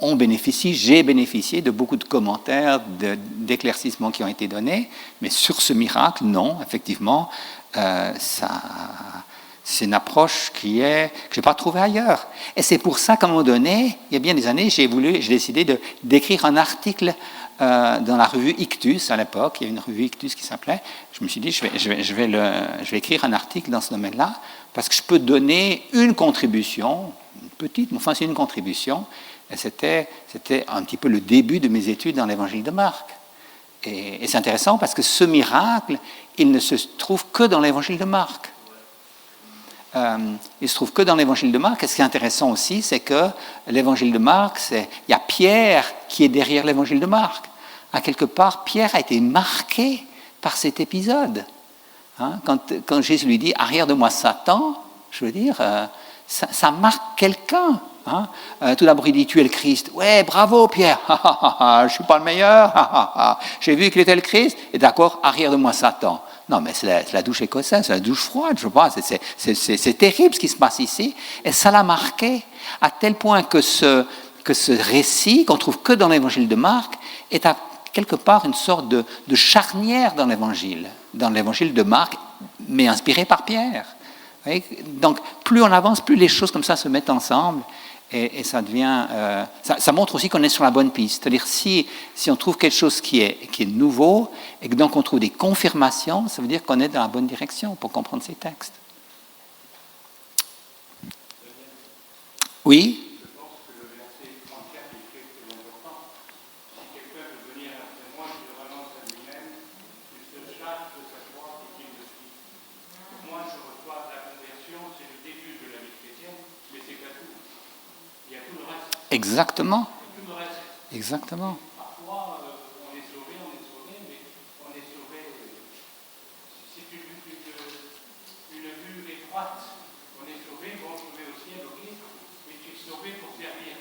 B: on bénéficie, j'ai bénéficié de beaucoup de commentaires, d'éclaircissements qui ont été donnés, mais sur ce miracle, non, effectivement, c'est une approche que je n'ai pas trouvée ailleurs. Et c'est pour ça qu'à un moment donné, il y a bien des années, j'ai décidé d'écrire un article dans la revue Ictus à l'époque. Il y a une revue Ictus qui s'appelait. Je me suis dit, je vais écrire un article dans ce domaine-là parce que je peux donner une contribution, une petite, mais enfin c'est une contribution. Et c'était un petit peu le début de mes études dans l'évangile de Marc. Et c'est intéressant parce que ce miracle, il ne se trouve que dans l'évangile de Marc. Il se trouve que dans l'évangile de Marc. Et ce qui est intéressant aussi, c'est que l'évangile de Marc, il y a Pierre qui est derrière l'évangile de Marc. À quelque part, Pierre a été marqué par cet épisode. Hein, quand Jésus lui dit « Arrière de moi, Satan », je veux dire, ça marque quelqu'un. Hein. Tout d'abord, il dit « Tu es le Christ ». « Ouais, bravo Pierre, je ne suis pas le meilleur, j'ai vu qu'il était le Christ. » Et d'accord, « Arrière de moi, Satan ». Non, mais c'est la douche écossaise, c'est la douche froide, je vois. C'est terrible ce qui se passe ici. Et ça l'a marqué, à tel point que ce récit, qu'on trouve que dans l'évangile de Marc, est à quelque part une sorte de charnière dans l'évangile de Marc, mais inspiré par Pierre. Vous voyez, donc, plus on avance, plus les choses comme ça se mettent ensemble, et ça devient... ça montre aussi qu'on est sur la bonne piste. C'est-à-dire, si on trouve quelque chose qui est nouveau, et que donc on trouve des confirmations, ça veut dire qu'on est dans la bonne direction pour comprendre ces textes. Oui?
C: Je pense que le verset 34 est très très important. Si quelqu'un veut venir après moi, qu'il renonce à lui-même, qu'il se charge de sa croix et qu'il me suive. Moi, je reçois la conversion, c'est le début de la vie chrétienne, mais c'est pas tout. Il y a tout le reste.
B: Exactement.
C: Tout le reste.
B: Exactement.
C: Parfois, on est sauvé, mais on est sauvé. C'est une vue étroite. On est sauvé, bon, sauvé au ciel, ok, mais tu es sauvé pour servir,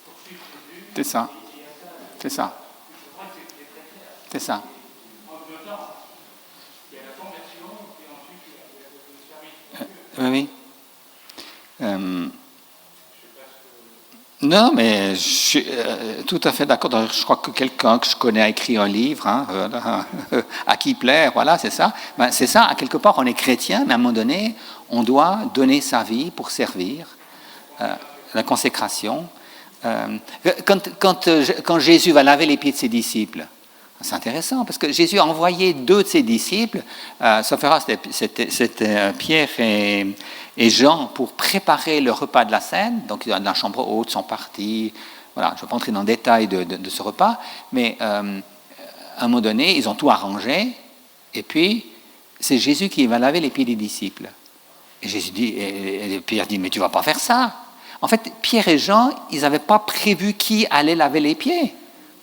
C: pour suivre Jésus.
B: C'est ça. C'est ça.
C: Je crois que c'est très clair.
B: C'est ça.
C: En deux temps, il y a la conversion, et ensuite il y a le service.
B: Oui. Non, mais je suis tout à fait d'accord. Je crois que quelqu'un que je connais a écrit un livre, voilà, à qui plaire, voilà, c'est ça. Ben, c'est ça, à quelque part, on est chrétien, mais à un moment donné, on doit donner sa vie pour servir, la consécration. Quand Jésus va laver les pieds de ses disciples, c'est intéressant, parce que Jésus a envoyé 2 de ses disciples, sauf erreur, c'était Pierre et Jean, pour préparer le repas de la scène. Donc, dans la chambre haute, sont partis. Voilà, je ne vais pas entrer dans le détail de ce repas, mais à un moment donné, ils ont tout arrangé, et puis, c'est Jésus qui va laver les pieds des disciples. Et Jésus dit, et Pierre dit, mais tu ne vas pas faire ça. En fait, Pierre et Jean, ils n'avaient pas prévu qui allait laver les pieds.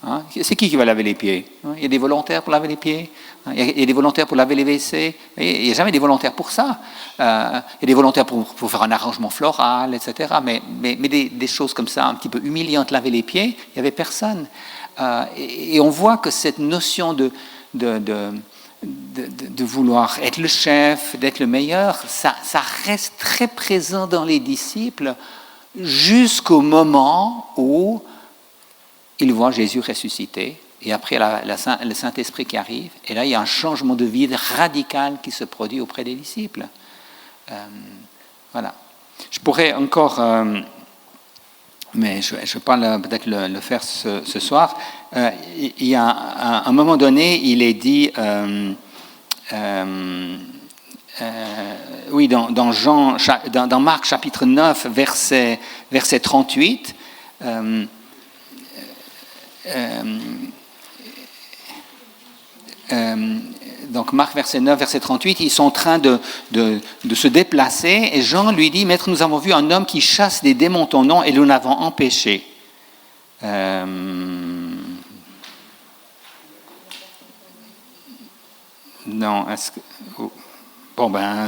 B: Hein? C'est qui va laver les pieds? Il y a des volontaires pour laver les pieds. Il y a des volontaires pour laver les WC. Il n'y a jamais des volontaires pour ça. Il y a des volontaires pour faire un arrangement floral, etc. Mais des choses comme ça, un petit peu humiliantes, laver les pieds, il n'y avait personne. Et on voit que cette notion de vouloir être le chef, d'être le meilleur, ça reste très présent dans les disciples jusqu'au moment où ils voient Jésus ressuscité, et après le Saint-Esprit qui arrive, et là il y a un changement de vie radical qui se produit auprès des disciples. Voilà. Je pourrais encore, mais je ne vais pas peut-être le faire ce soir, il y a à un moment donné, il est dit, oui, dans Marc chapitre 9, verset 38, donc Marc verset 9, verset 38, ils sont en train de se déplacer, et Jean lui dit, Maître, nous avons vu un homme qui chasse des démons en ton nom, et nous l'avons empêché. Non, est-ce que... Bon, ben...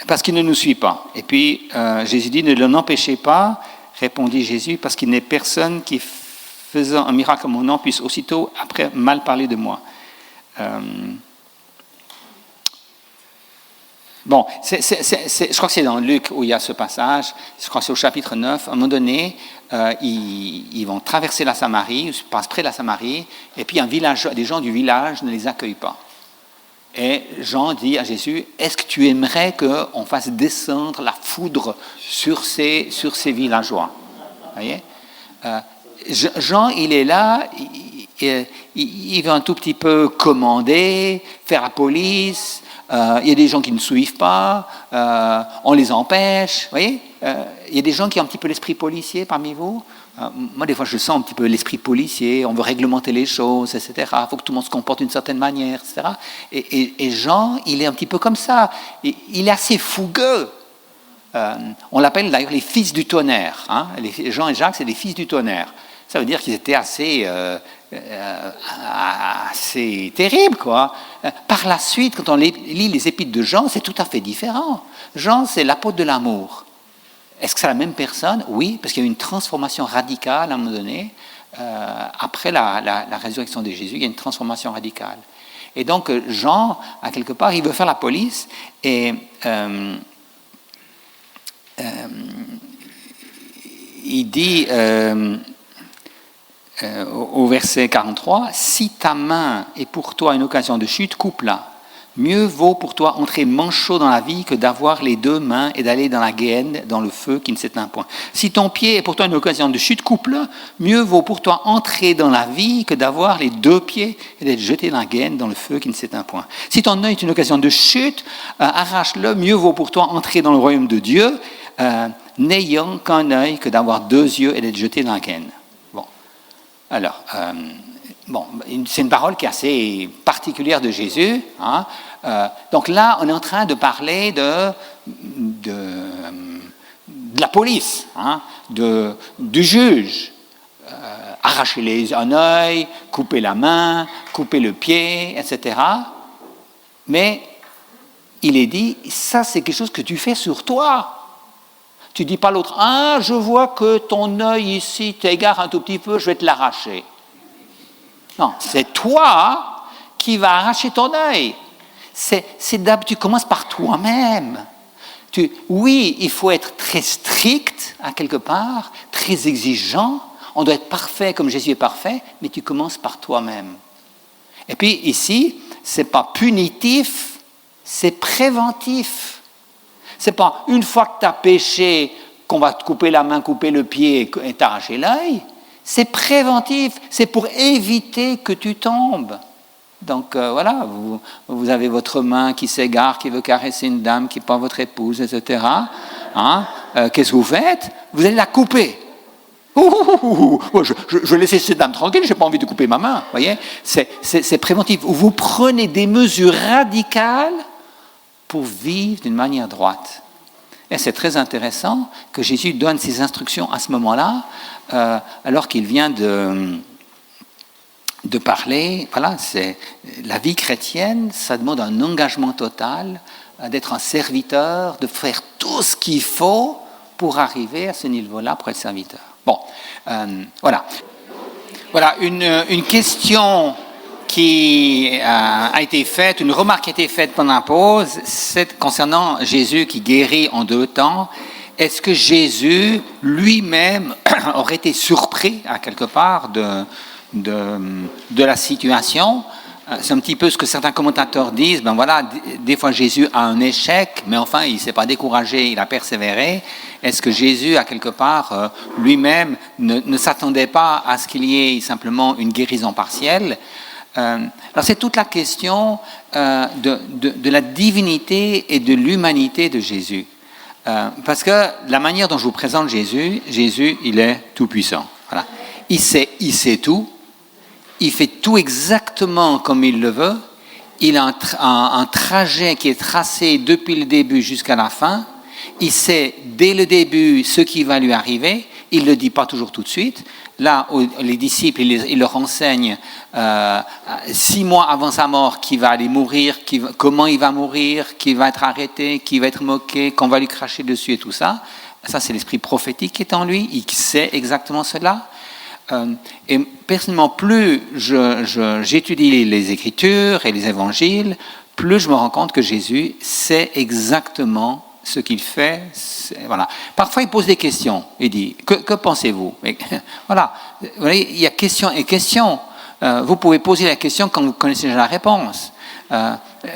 B: parce qu'il ne nous suit pas. Et puis, Jésus dit, ne l'empêchez pas, répondit Jésus, parce qu'il n'est personne qui, faisant un miracle à mon nom, puisse aussitôt après mal parler de moi. Bon, je crois que c'est dans Luc où il y a ce passage, je crois que c'est au chapitre 9, à un moment donné, ils vont traverser la Samarie, ils passent près de la Samarie, et puis des gens du village ne les accueillent pas. Et Jean dit à Jésus, est-ce que tu aimerais qu'on fasse descendre la foudre sur ces villageois? Vous voyez? Jean, il est là, il veut un tout petit peu commander, faire la police, il y a des gens qui ne suivent pas, on les empêche, vous voyez? Il y a des gens qui ont un petit peu l'esprit policier parmi vous. Moi, des fois, je sens un petit peu l'esprit policier, on veut réglementer les choses, etc. Il faut que tout le monde se comporte d'une certaine manière, etc. Et Jean, il est un petit peu comme ça. Il est assez fougueux. On l'appelle d'ailleurs les fils du tonnerre. Hein. Jean et Jacques, c'est les fils du tonnerre. Ça veut dire qu'ils étaient assez terribles, quoi. Par la suite, quand on lit les épîtres de Jean, c'est tout à fait différent. Jean, c'est l'apôtre de l'amour. Est-ce que c'est la même personne? Oui, parce qu'il y a eu une transformation radicale à un moment donné. Après la résurrection de Jésus, il y a une transformation radicale. Et donc, Jean, à quelque part, il veut faire la police, et il dit... au verset 43, « Si ta main est pour toi une occasion de chute, coupe-la. Mieux vaut pour toi entrer manchot dans la vie que d'avoir les deux mains et d'aller dans la guéhenne, dans le feu qui ne s'éteint point. Si ton pied est pour toi une occasion de chute, coupe-le. Mieux vaut pour toi entrer dans la vie que d'avoir les deux pieds et d'être jeté dans la guéhenne, dans le feu qui ne s'éteint point. Si ton œil est une occasion de chute, arrache-le. Mieux vaut pour toi entrer dans le royaume de Dieu, n'ayant qu'un œil que d'avoir deux yeux et d'être jeté dans la guéhenne. » Bon, alors... c'est une parole qui est assez particulière de Jésus. Hein. Donc là, on est en train de parler de la police, hein, du juge. Arracher un œil, couper la main, couper le pied, etc. Mais il est dit, ça c'est quelque chose que tu fais sur toi. Tu ne dis pas à l'autre, ah, je vois que ton œil ici t'égare un tout petit peu, je vais te l'arracher. Non, c'est toi qui vas arracher ton œil. Tu commences par toi-même. Oui, il faut être très strict, à quelque part, très exigeant. On doit être parfait comme Jésus est parfait, mais tu commences par toi-même. Et puis ici, ce n'est pas punitif, c'est préventif. Ce n'est pas une fois que tu as péché qu'on va te couper la main, couper le pied et t'arracher l'œil. C'est préventif, c'est pour éviter que tu tombes. Donc voilà, vous avez votre main qui s'égare, qui veut caresser une dame qui n'est pas votre épouse, etc. Hein? Qu'est-ce que vous faites? Vous allez la couper. Je vais laisser cette dame tranquille, je n'ai pas envie de couper ma main. Voyez, c'est préventif. Vous prenez des mesures radicales pour vivre d'une manière droite. Et c'est très intéressant que Jésus donne ces instructions à ce moment-là, alors qu'il vient de parler. Voilà, c'est la vie chrétienne, ça demande un engagement total, d'être un serviteur, de faire tout ce qu'il faut pour arriver à ce niveau-là, pour être serviteur. Bon, voilà. Voilà, une question qui a été faite, une remarque qui a été faite pendant la pause, c'est concernant Jésus qui guérit en 2 temps. Est-ce que Jésus lui-même aurait été surpris à quelque part de la situation? C'est un petit peu ce que certains commentateurs disent. Ben voilà, des fois Jésus a un échec, mais enfin il ne s'est pas découragé, il a persévéré. Est-ce que Jésus, à quelque part, lui-même ne s'attendait pas à ce qu'il y ait simplement une guérison partielle? Alors c'est toute la question de la divinité et de l'humanité de Jésus. Parce que la manière dont je vous présente Jésus, il est tout-puissant. Voilà. Il sait tout. Il fait tout exactement comme il le veut. Il a un trajet qui est tracé depuis le début jusqu'à la fin. Il sait dès le début ce qui va lui arriver. Il ne le dit pas toujours tout de suite. Là, les disciples, il leur enseigne 6 mois avant sa mort qui va aller mourir, comment il va mourir, qui va être arrêté, qui va être moqué, qu'on va lui cracher dessus et tout ça. Ça, c'est l'esprit prophétique qui est en lui. Il sait exactement cela. Et personnellement, plus j'étudie les Écritures et les Évangiles, plus je me rends compte que Jésus sait exactement ce qu'il fait. Voilà. Parfois, il pose des questions. Il dit, que pensez-vous? Et, voilà. Vous voyez, il y a question et question. Vous pouvez poser la question quand vous connaissez déjà la réponse.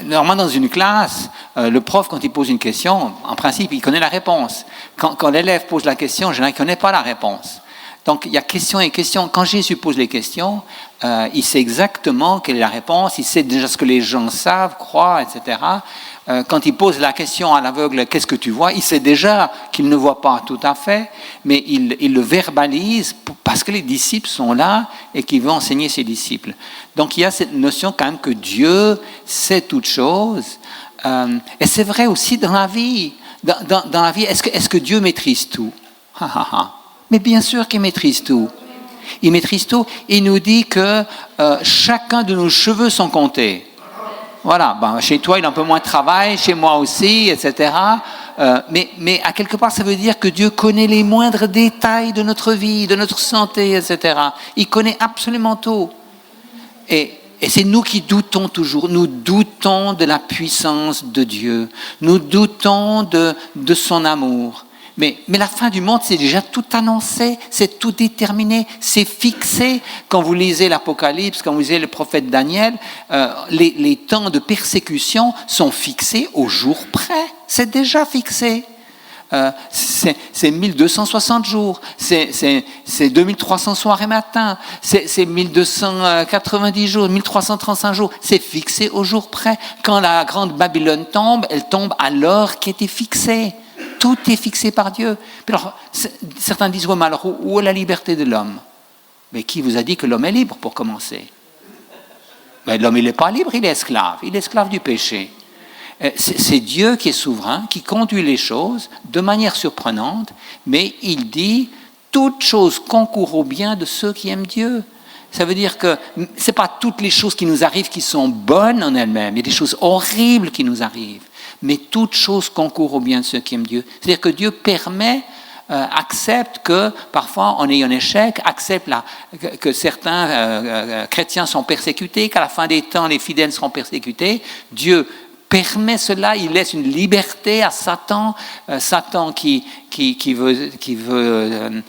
B: Normalement, dans une classe, le prof, quand il pose une question, en principe, il connaît la réponse. Quand l'élève pose la question, en général, il ne connaît pas la réponse. Donc, il y a question et question. Quand Jésus pose les questions, il sait exactement quelle est la réponse, il sait déjà ce que les gens savent, croient, etc. Quand il pose la question à l'aveugle, qu'est-ce que tu vois? Il sait déjà qu'il ne voit pas tout à fait, mais il le verbalise parce que les disciples sont là et qu'il veut enseigner ses disciples. Donc, il y a cette notion quand même que Dieu sait toutes choses. Et c'est vrai aussi dans la vie. Dans la vie, est-ce que Dieu maîtrise tout? Mais bien sûr qu'il maîtrise tout. Il maîtrise tout. Il nous dit que chacun de nos cheveux sont comptés. Voilà, chez toi, il a un peu moins de travail, chez moi aussi, etc. Mais à quelque part, ça veut dire que Dieu connaît les moindres détails de notre vie, de notre santé, etc. Il connaît absolument tout. Et c'est nous qui doutons toujours. Nous doutons de la puissance de Dieu. Nous doutons de son amour. Mais la fin du monde, c'est déjà tout annoncé, c'est tout déterminé, c'est fixé. Quand vous lisez l'Apocalypse, quand vous lisez le prophète Daniel, les temps de persécution sont fixés au jour près. C'est déjà fixé. C'est 1260 jours, c'est 2300 soirs et matins, c'est 1290 jours, 1335 jours, c'est fixé au jour près. Quand la grande Babylone tombe, elle tombe à l'heure qui était fixée. Tout est fixé par Dieu. Puis alors, certains disent, ouais, mais alors où est la liberté de l'homme? Mais qui vous a dit que l'homme est libre, pour commencer? Mais l'homme, il n'est pas libre, il est esclave du péché. C'est Dieu qui est souverain, qui conduit les choses de manière surprenante, mais il dit « toutes choses concourent au bien de ceux qui aiment Dieu ». Ça veut dire que ce n'est pas toutes les choses qui nous arrivent qui sont bonnes en elles-mêmes, il y a des choses horribles qui nous arrivent, mais toutes choses concourent au bien de ceux qui aiment Dieu. C'est-à-dire que Dieu permet, accepte que parfois on est en échec, accepte que certains chrétiens sont persécutés, qu'à la fin des temps les fidèles seront persécutés. Dieu permet cela, il laisse une liberté à Satan, Satan qui veut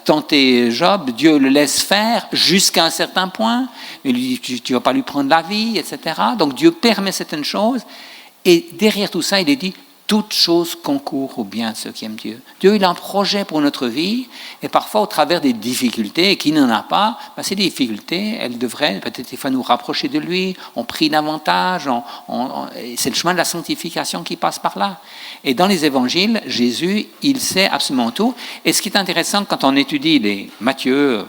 B: tenter Job, Dieu le laisse faire jusqu'à un certain point, mais lui dit tu ne vas pas lui prendre la vie, etc. Donc Dieu permet certaines choses, et derrière tout ça, il est dit toutes choses concourent au bien de ceux qui aiment Dieu. Dieu, il a un projet pour notre vie, et parfois au travers des difficultés, et qui n'en a pas, ces difficultés, elles devraient peut-être nous rapprocher de lui, on prie davantage, c'est le chemin de la sanctification qui passe par là. Et dans les évangiles, Jésus, il sait absolument tout. Et ce qui est intéressant quand on étudie les Matthieu,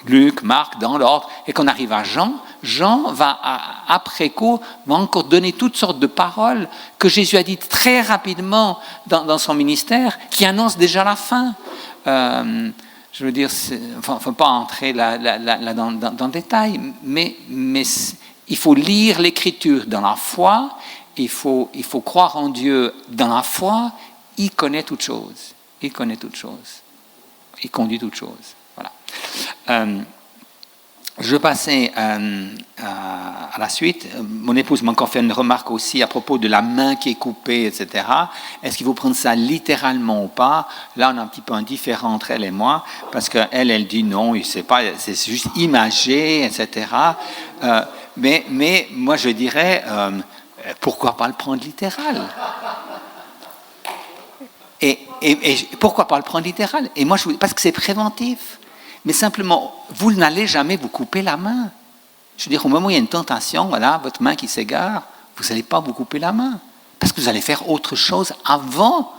B: Luc, Marc, dans l'ordre, et qu'on arrive à Jean, Jean va, après coup, va encore donner toutes sortes de paroles que Jésus a dites très rapidement dans son ministère, qui annoncent déjà la fin. Je veux dire, enfin, faut pas entrer là dans le détail, mais il faut lire l'Écriture dans la foi, il faut croire en Dieu dans la foi, il connaît toutes choses. Il connaît toutes choses. Il conduit toutes choses. Voilà. Je passais à la suite. Mon épouse m'a encore fait une remarque aussi à propos de la main qui est coupée, etc. Est-ce qu'il faut prendre ça littéralement ou pas? Là, on a un petit peu un différend entre elle et moi, parce qu'elle dit non, c'est juste imagé, etc. Mais moi, je dirais, pourquoi pas le prendre littéral? Et pourquoi pas le prendre littéral? Et moi, parce que c'est préventif. Mais simplement, vous n'allez jamais vous couper la main. Je veux dire, au moment où il y a une tentation, voilà, votre main qui s'égare, vous n'allez pas vous couper la main. Parce que vous allez faire autre chose avant.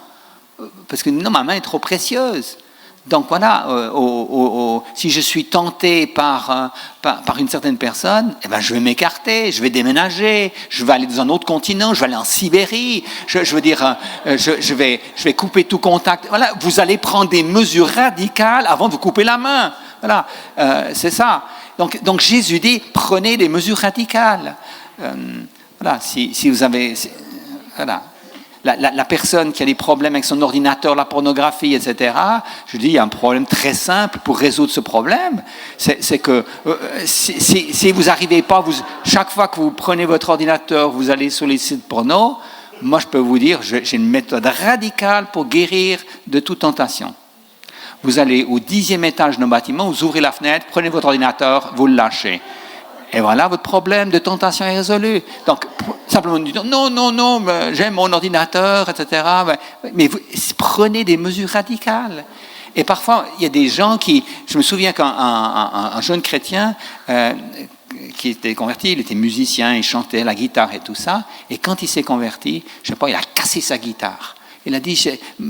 B: Parce que non, ma main est trop précieuse. Donc voilà, si je suis tenté par une certaine personne, eh ben, je vais m'écarter, je vais déménager, je vais aller dans un autre continent, je vais aller en Sibérie, je veux dire, je vais couper tout contact. Voilà, vous allez prendre des mesures radicales avant de vous couper la main. Voilà, c'est ça. Donc Jésus dit, prenez des mesures radicales. Voilà, si vous avez... Voilà. La personne qui a des problèmes avec son ordinateur, la pornographie, etc., je dis, il y a un problème très simple pour résoudre ce problème. C'est que si vous n'arrivez pas, chaque fois que vous prenez votre ordinateur, vous allez sur les sites porno, moi je peux vous dire, j'ai une méthode radicale pour guérir de toute tentation. Vous allez au 10e étage d'un bâtiment, vous ouvrez la fenêtre, prenez votre ordinateur, vous le lâchez. Et voilà, votre problème de tentation est résolu. Donc, simplement dire non, j'aime mon ordinateur, etc. Mais vous prenez des mesures radicales. Et parfois, il y a des gens qui... Je me souviens qu'un jeune chrétien qui était converti, il était musicien, il chantait la guitare et tout ça. Et quand il s'est converti, je ne sais pas, il a cassé sa guitare. Il a dit,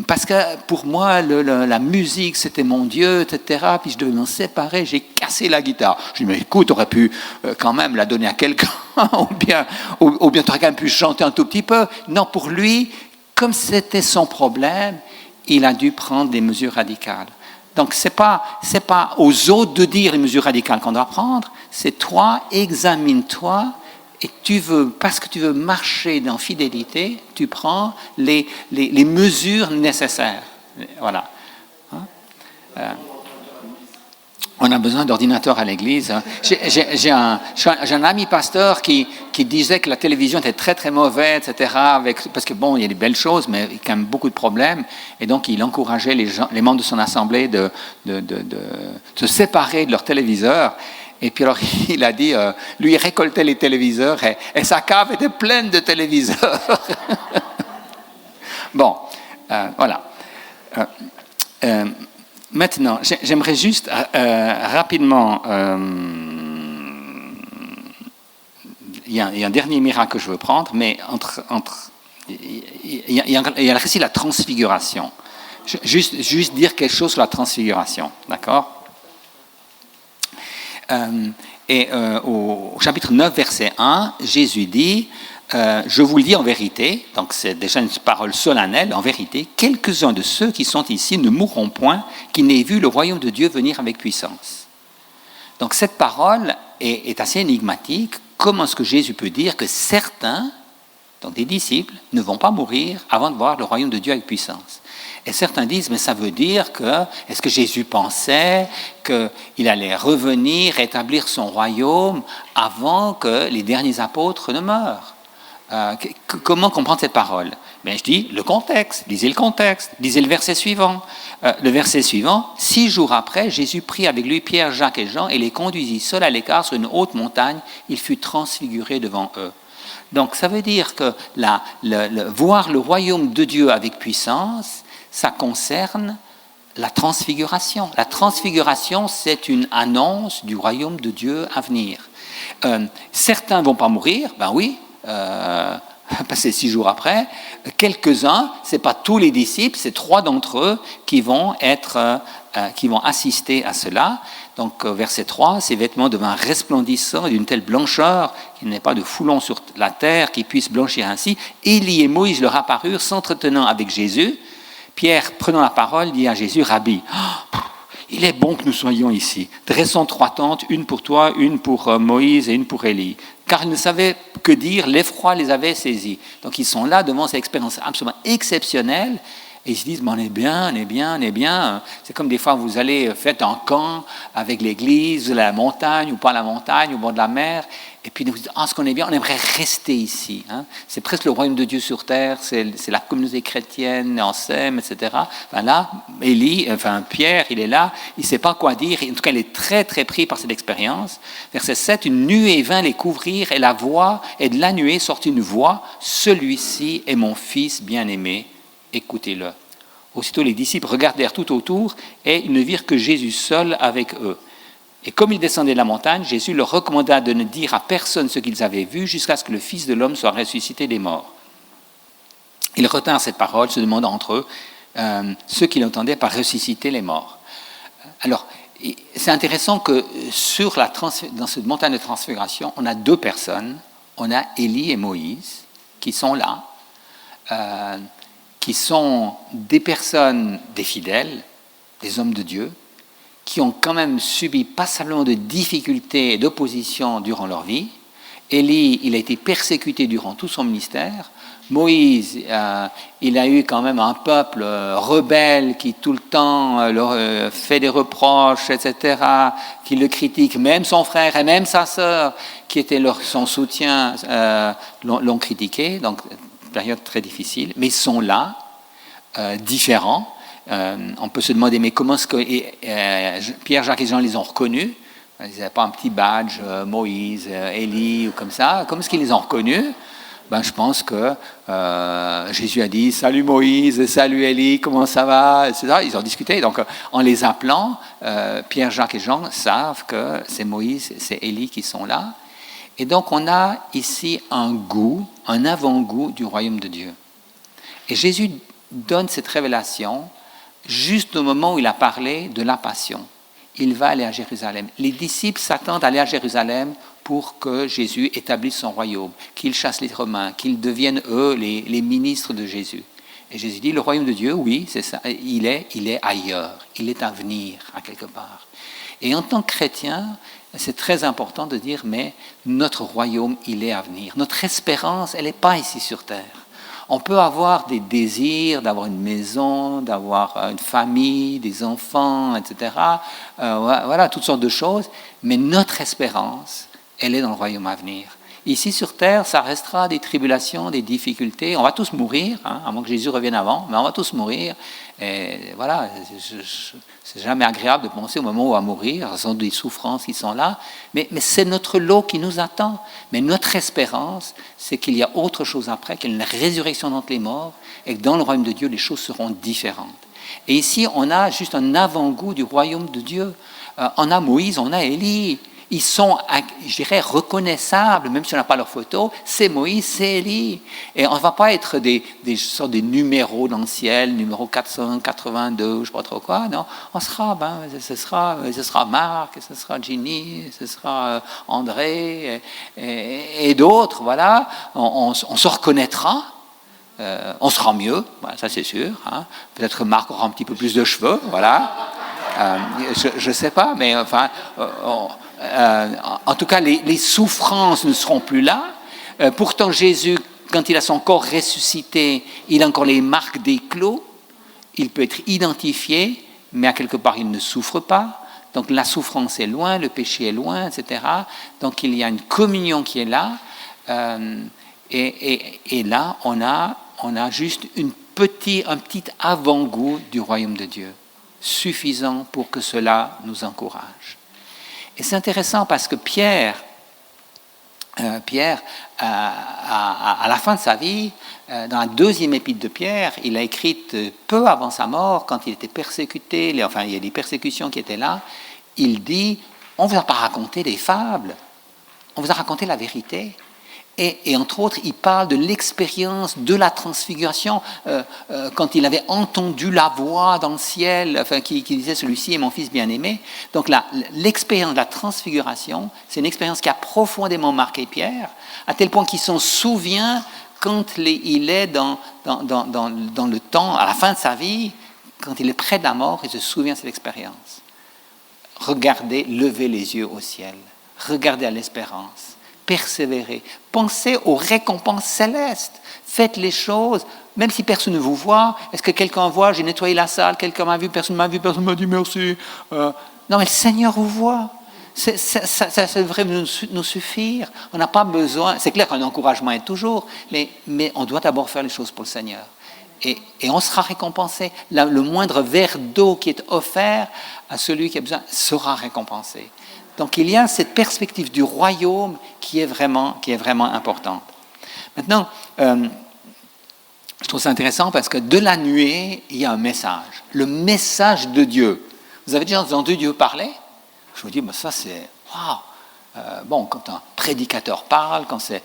B: parce que pour moi, la musique, c'était mon Dieu, etc. Puis je devais m'en séparer, j'ai cassé la guitare. Je lui ai dit, mais écoute, tu aurais pu quand même la donner à quelqu'un, ou bien tu aurais quand même pu chanter un tout petit peu. Non, pour lui, comme c'était son problème, il a dû prendre des mesures radicales. Donc, c'est pas aux autres de dire les mesures radicales qu'on doit prendre, c'est toi, examine-toi. Et parce que tu veux marcher dans fidélité, tu prends les mesures nécessaires. Voilà. On a besoin d'ordinateurs à l'église. J'ai un ami pasteur qui disait que la télévision était très très mauvaise, etc. Parce que bon, il y a des belles choses, mais il y a quand même beaucoup de problèmes. Et donc, il encourageait les membres de son assemblée de se séparer de leur téléviseur. Et puis alors, il a dit, lui, il récoltait les téléviseurs et sa cave était pleine de téléviseurs. Bon, voilà. Maintenant, j'aimerais juste rapidement... il y a un dernier miracle que je veux prendre, mais il y a le récit de la transfiguration. Juste dire quelque chose sur la transfiguration, d'accord? Au chapitre 9, verset 1, Jésus dit... je vous le dis en vérité, donc c'est déjà une parole solennelle, en vérité, quelques-uns de ceux qui sont ici ne mourront point, qui n'aient vu le royaume de Dieu venir avec puissance. Donc cette parole est assez énigmatique. Comment est-ce que Jésus peut dire que certains, donc des disciples, ne vont pas mourir avant de voir le royaume de Dieu avec puissance? Et certains disent, mais ça veut dire que, est-ce que Jésus pensait qu'il allait revenir, établir son royaume avant que les derniers apôtres ne meurent? Comment comprendre cette parole? Je dis le contexte, lisez le verset suivant. Le verset suivant, 6 jours après, Jésus prit avec lui Pierre, Jacques et Jean et les conduisit seuls à l'écart sur une haute montagne. Il fut transfiguré devant eux. Donc ça veut dire que voir le royaume de Dieu avec puissance, ça concerne la transfiguration. La transfiguration, c'est une annonce du royaume de Dieu à venir. Certains ne vont pas mourir, ben oui, passé 6 jours après, quelques-uns, ce n'est pas tous les disciples, c'est 3 d'entre eux qui vont assister à cela. Donc, verset 3, ses vêtements devinrent resplendissants d'une telle blancheur qu'il n'y ait pas de foulon sur la terre qui puisse blanchir ainsi. Élie et Moïse leur apparurent, s'entretenant avec Jésus. Pierre, prenant la parole, dit à Jésus, Rabbi, il est bon que nous soyons ici. Dressons 3 tentes, une pour toi, une pour Moïse et une pour Élie. Car ils ne savaient que dire, l'effroi les avait saisis. Donc ils sont là devant cette expérience absolument exceptionnelle et ils se disent, on est bien. C'est comme des fois vous allez faire un camp avec l'église, la montagne ou pas la montagne, au bord de la mer, et puis vous dites, ce qu'on est bien, on aimerait rester ici. C'est presque le royaume de Dieu sur terre, c'est la communauté chrétienne, on s'aime, etc. Là, Pierre, il est là, il ne sait pas quoi dire, en tout cas il est très très pris par cette expérience. Verset 7, une nuée vint les couvrir et de la nuée sortit une voix, celui-ci est mon fils bien-aimé, écoutez-le. Aussitôt les disciples regardèrent tout autour et ils ne virent que Jésus seul avec eux. Et comme ils descendaient de la montagne, Jésus leur recommanda de ne dire à personne ce qu'ils avaient vu jusqu'à ce que le Fils de l'homme soit ressuscité des morts. Ils retinrent cette parole, se demandant entre eux ce qu'ils entendaient par ressusciter les morts. Alors, c'est intéressant que dans cette montagne de transfiguration, on a 2 personnes. On a Élie et Moïse qui sont là, qui sont des personnes, des fidèles, des hommes de Dieu, qui ont quand même subi pas simplement de difficultés et d'opposition durant leur vie. Élie, il a été persécuté durant tout son ministère. Moïse, il a eu quand même un peuple rebelle qui tout le temps leur fait des reproches, etc., qui le critique. Même son frère et même sa sœur, qui étaient son soutien, l'ont critiqué. Donc, une période très difficile. Mais ils sont là, différents. On peut se demander, mais comment est-ce que Pierre, Jacques et Jean les ont reconnus? Ils n'avaient pas un petit badge, Moïse, Élie, ou comme ça. Comment est-ce qu'ils les ont reconnus? Je pense que Jésus a dit « Salut Moïse, salut Élie, comment ça va ?» etc. Ils ont discuté. Donc, en les appelant, Pierre, Jacques et Jean savent que c'est Moïse, c'est Élie qui sont là. Et donc, on a ici un avant-goût du royaume de Dieu. Et Jésus donne cette révélation juste au moment où il a parlé de la passion. Il va aller à Jérusalem. Les disciples s'attendent à aller à Jérusalem pour que Jésus établisse son royaume, qu'il chasse les Romains, qu'ils deviennent, eux, les ministres de Jésus. Et Jésus dit, le royaume de Dieu, oui, c'est ça, il est ailleurs, il est à venir, à quelque part. Et en tant que chrétien, c'est très important de dire, mais notre royaume, il est à venir. Notre espérance, elle n'est pas ici sur terre. On peut avoir des désirs d'avoir une maison, d'avoir une famille, des enfants, etc. Voilà, toutes sortes de choses. Mais notre espérance, elle est dans le royaume à venir. Ici sur terre, ça restera des tribulations, des difficultés. On va tous mourir, à moins que Jésus revienne avant, mais on va tous mourir. Et voilà, c'est jamais agréable de penser au moment où on va mourir. Ce sont des souffrances qui sont là, mais c'est notre lot qui nous attend. Mais notre espérance, c'est qu'il y a autre chose après, qu'il y a une résurrection d'entre les morts, et que dans le royaume de Dieu, les choses seront différentes. Et ici, on a juste un avant-goût du royaume de Dieu. On a Moïse, on a Élie. Ils sont, je dirais, reconnaissables, même si on n'a pas leur photo. C'est Moïse, c'est Élie. Et on ne va pas être des sortes de numéros dans le ciel, numéro 482, je ne sais pas trop quoi. Non, on sera, ce sera Marc, ce sera Ginny, ce sera André et d'autres. Voilà, on se reconnaîtra. On sera mieux, voilà, ça c'est sûr. Peut-être que Marc aura un petit peu plus de cheveux, voilà. Je ne sais pas, mais enfin... en tout cas, les souffrances ne seront plus là. Pourtant, Jésus, quand il a son corps ressuscité, il a encore les marques des clous. Il peut être identifié, mais à quelque part, il ne souffre pas. Donc, la souffrance est loin, le péché est loin, etc. Donc, il y a une communion qui est là. Et là, on a juste un petit avant-goût du royaume de Dieu, suffisant pour que cela nous encourage. Et c'est intéressant parce que Pierre, à la fin de sa vie, dans la deuxième épître de Pierre, il a écrite peu avant sa mort, quand il était persécuté, il y a des persécutions qui étaient là, il dit, on ne vous a pas raconté des fables, on vous a raconté la vérité. Et entre autres, il parle de l'expérience de la transfiguration, quand il avait entendu la voix dans le ciel, qui disait « Celui-ci est mon fils bien-aimé ». Donc l'expérience de la transfiguration, c'est une expérience qui a profondément marqué Pierre, à tel point qu'il s'en souvient quand il est dans le temps, à la fin de sa vie, quand il est près de la mort, il se souvient de cette expérience. Regardez, levez les yeux au ciel, regardez à l'espérance. Persévérez, pensez aux récompenses célestes, faites les choses, même si personne ne vous voit. Est-ce que quelqu'un voit? J'ai nettoyé la salle, quelqu'un m'a vu, personne ne m'a dit merci. Non, mais le Seigneur vous voit. Ça devrait nous suffire. On n'a pas besoin. C'est clair qu'un encouragement est toujours, mais on doit d'abord faire les choses pour le Seigneur. Et on sera récompensé. Le moindre verre d'eau qui est offert à celui qui a besoin sera récompensé. Donc il y a cette perspective du royaume qui est vraiment importante. Maintenant, je trouve ça intéressant parce que de la nuée, il y a un message. Le message de Dieu. Vous avez déjà entendu Dieu parler? Je vous dis, ça c'est... Waouh! Quand un prédicateur parle, quand c'est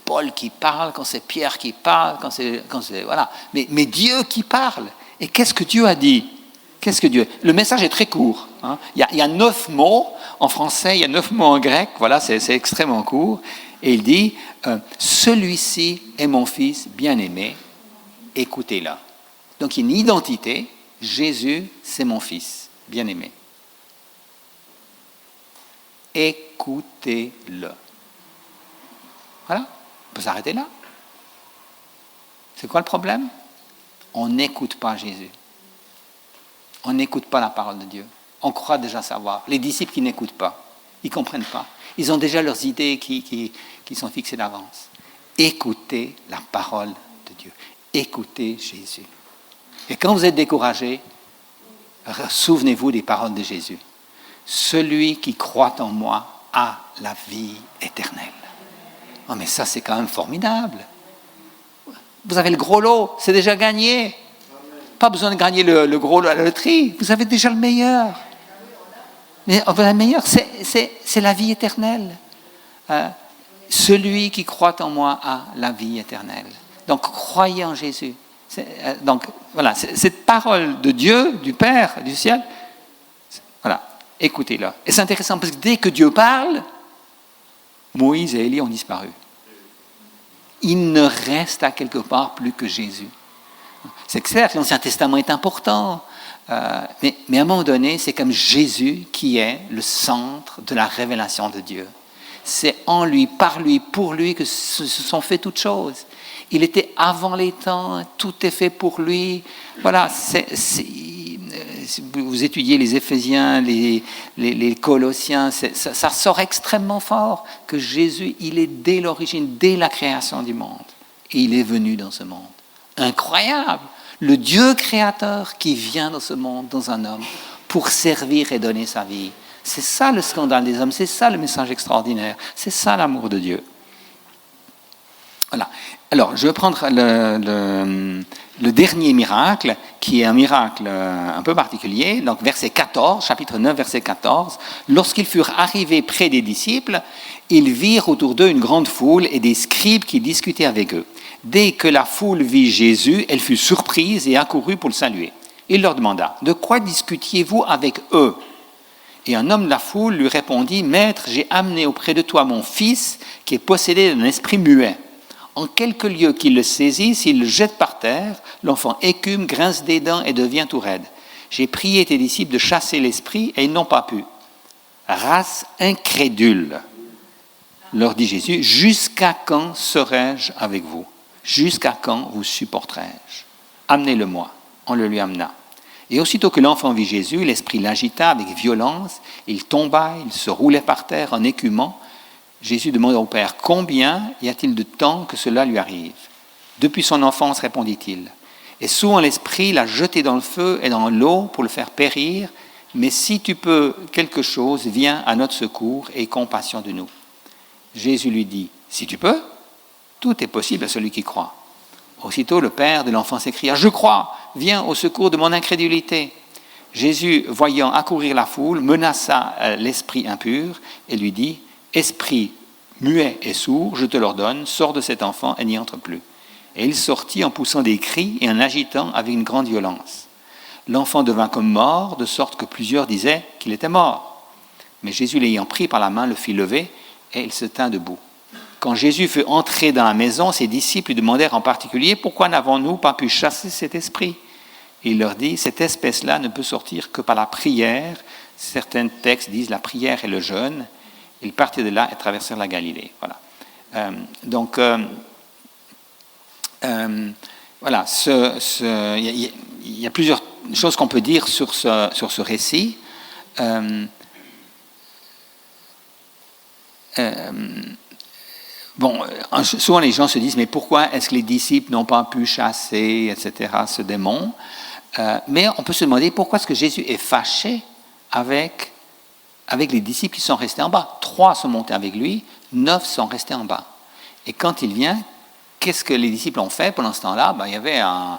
B: Paul qui parle, quand c'est Pierre qui parle, quand c'est voilà. Mais Dieu qui parle. Et qu'est-ce que Dieu a dit? Le message est très court. Il y a 9 mots en français, il y a 9 mots en grec. Voilà, c'est extrêmement court. Et il dit, celui-ci est mon fils bien-aimé, écoutez-le. Donc il y a une identité. Jésus, c'est mon fils bien-aimé. Écoutez-le. Voilà, on peut s'arrêter là. C'est quoi le problème? On n'écoute pas Jésus. On n'écoute pas la parole de Dieu. On croit déjà savoir. Les disciples qui n'écoutent pas, ils ne comprennent pas. Ils ont déjà leurs idées qui sont fixées d'avance. Écoutez la parole de Dieu. Écoutez Jésus. Et quand vous êtes découragé, souvenez-vous des paroles de Jésus. Celui qui croit en moi a la vie éternelle. Oh, mais ça, c'est quand même formidable. Vous avez le gros lot, c'est déjà gagné. Pas besoin de gagner le gros lot à la loterie. Vous avez déjà le meilleur. Mais le meilleur, c'est la vie éternelle. Celui qui croit en moi a la vie éternelle. Donc, croyez en Jésus. Donc, voilà, cette parole de Dieu, du Père, du ciel, voilà, écoutez-la. Et c'est intéressant parce que dès que Dieu parle, Moïse et Élie ont disparu. Il ne reste à quelque part plus que Jésus. C'est clair que l'Ancien Testament est important, mais à un moment donné, c'est comme Jésus qui est le centre de la révélation de Dieu. C'est en lui, par lui, pour lui que se sont faites toutes choses. Il était avant les temps, tout est fait pour lui. Voilà, vous étudiez les Éphésiens, les Colossiens, ça sort extrêmement fort que Jésus, il est dès l'origine, dès la création du monde. Et il est venu dans ce monde. Incroyable! Le Dieu créateur qui vient dans ce monde, dans un homme, pour servir et donner sa vie. C'est ça le scandale des hommes, c'est ça le message extraordinaire, c'est ça l'amour de Dieu. Voilà. Alors, je vais prendre le dernier miracle, qui est un miracle un peu particulier. Donc, verset 14, chapitre 9, verset 14. Lorsqu'ils furent arrivés près des disciples, ils virent autour d'eux une grande foule et des scribes qui discutaient avec eux. Dès que la foule vit Jésus, elle fut surprise et accourut pour le saluer. Il leur demanda, « De quoi discutiez-vous avec eux ?» Et un homme de la foule lui répondit, « Maître, j'ai amené auprès de toi mon fils qui est possédé d'un esprit muet. En quelque lieu qu'il le saisisse, il le jette par terre, l'enfant écume, grince des dents et devient tout raide. J'ai prié tes disciples de chasser l'esprit et ils n'ont pas pu. Race incrédule, leur dit Jésus, jusqu'à quand serai-je avec vous? Jusqu'à quand vous supporterai-je? Amenez-le-moi. On le lui amena. Et aussitôt que l'enfant vit Jésus, l'esprit l'agita avec violence, il tomba, il se roulait par terre en écumant. Jésus demanda au Père, « Combien y a-t-il de temps que cela lui arrive ?» Depuis son enfance, répondit-il. Et souvent l'esprit l'a jeté dans le feu et dans l'eau pour le faire périr. Mais si tu peux quelque chose, viens à notre secours et aie compassion de nous. Jésus lui dit, « Si tu peux, tout est possible à celui qui croit. » Aussitôt le père de l'enfant s'écria, « Je crois, viens au secours de mon incrédulité. » Jésus, voyant accourir la foule, menaça l'esprit impur et lui dit, « Esprit muet et sourd, je te l'ordonne, sors de cet enfant et n'y entre plus. » Et il sortit en poussant des cris et en agitant avec une grande violence. L'enfant devint comme mort, de sorte que plusieurs disaient qu'il était mort. Mais Jésus, l'ayant pris par la main, le fit lever et il se tint debout. Quand Jésus fut entré dans la maison, ses disciples lui demandèrent en particulier « Pourquoi n'avons-nous pas pu chasser cet esprit ?» Et il leur dit « Cette espèce-là ne peut sortir que par la prière. » Certains textes disent « La prière et le jeûne. » Ils partirent de là et traversèrent la Galilée. Voilà. Voilà. Il y a plusieurs choses qu'on peut dire sur ce récit. Souvent les gens se disent, mais pourquoi est-ce que les disciples n'ont pas pu chasser, etc., ce démon? Mais on peut se demander pourquoi est-ce que Jésus est fâché avec les disciples qui sont restés en bas. 3 sont montés avec lui, 9 sont restés en bas. Et quand il vient, qu'est-ce que les disciples ont fait pendant ce temps-là? Il y avait un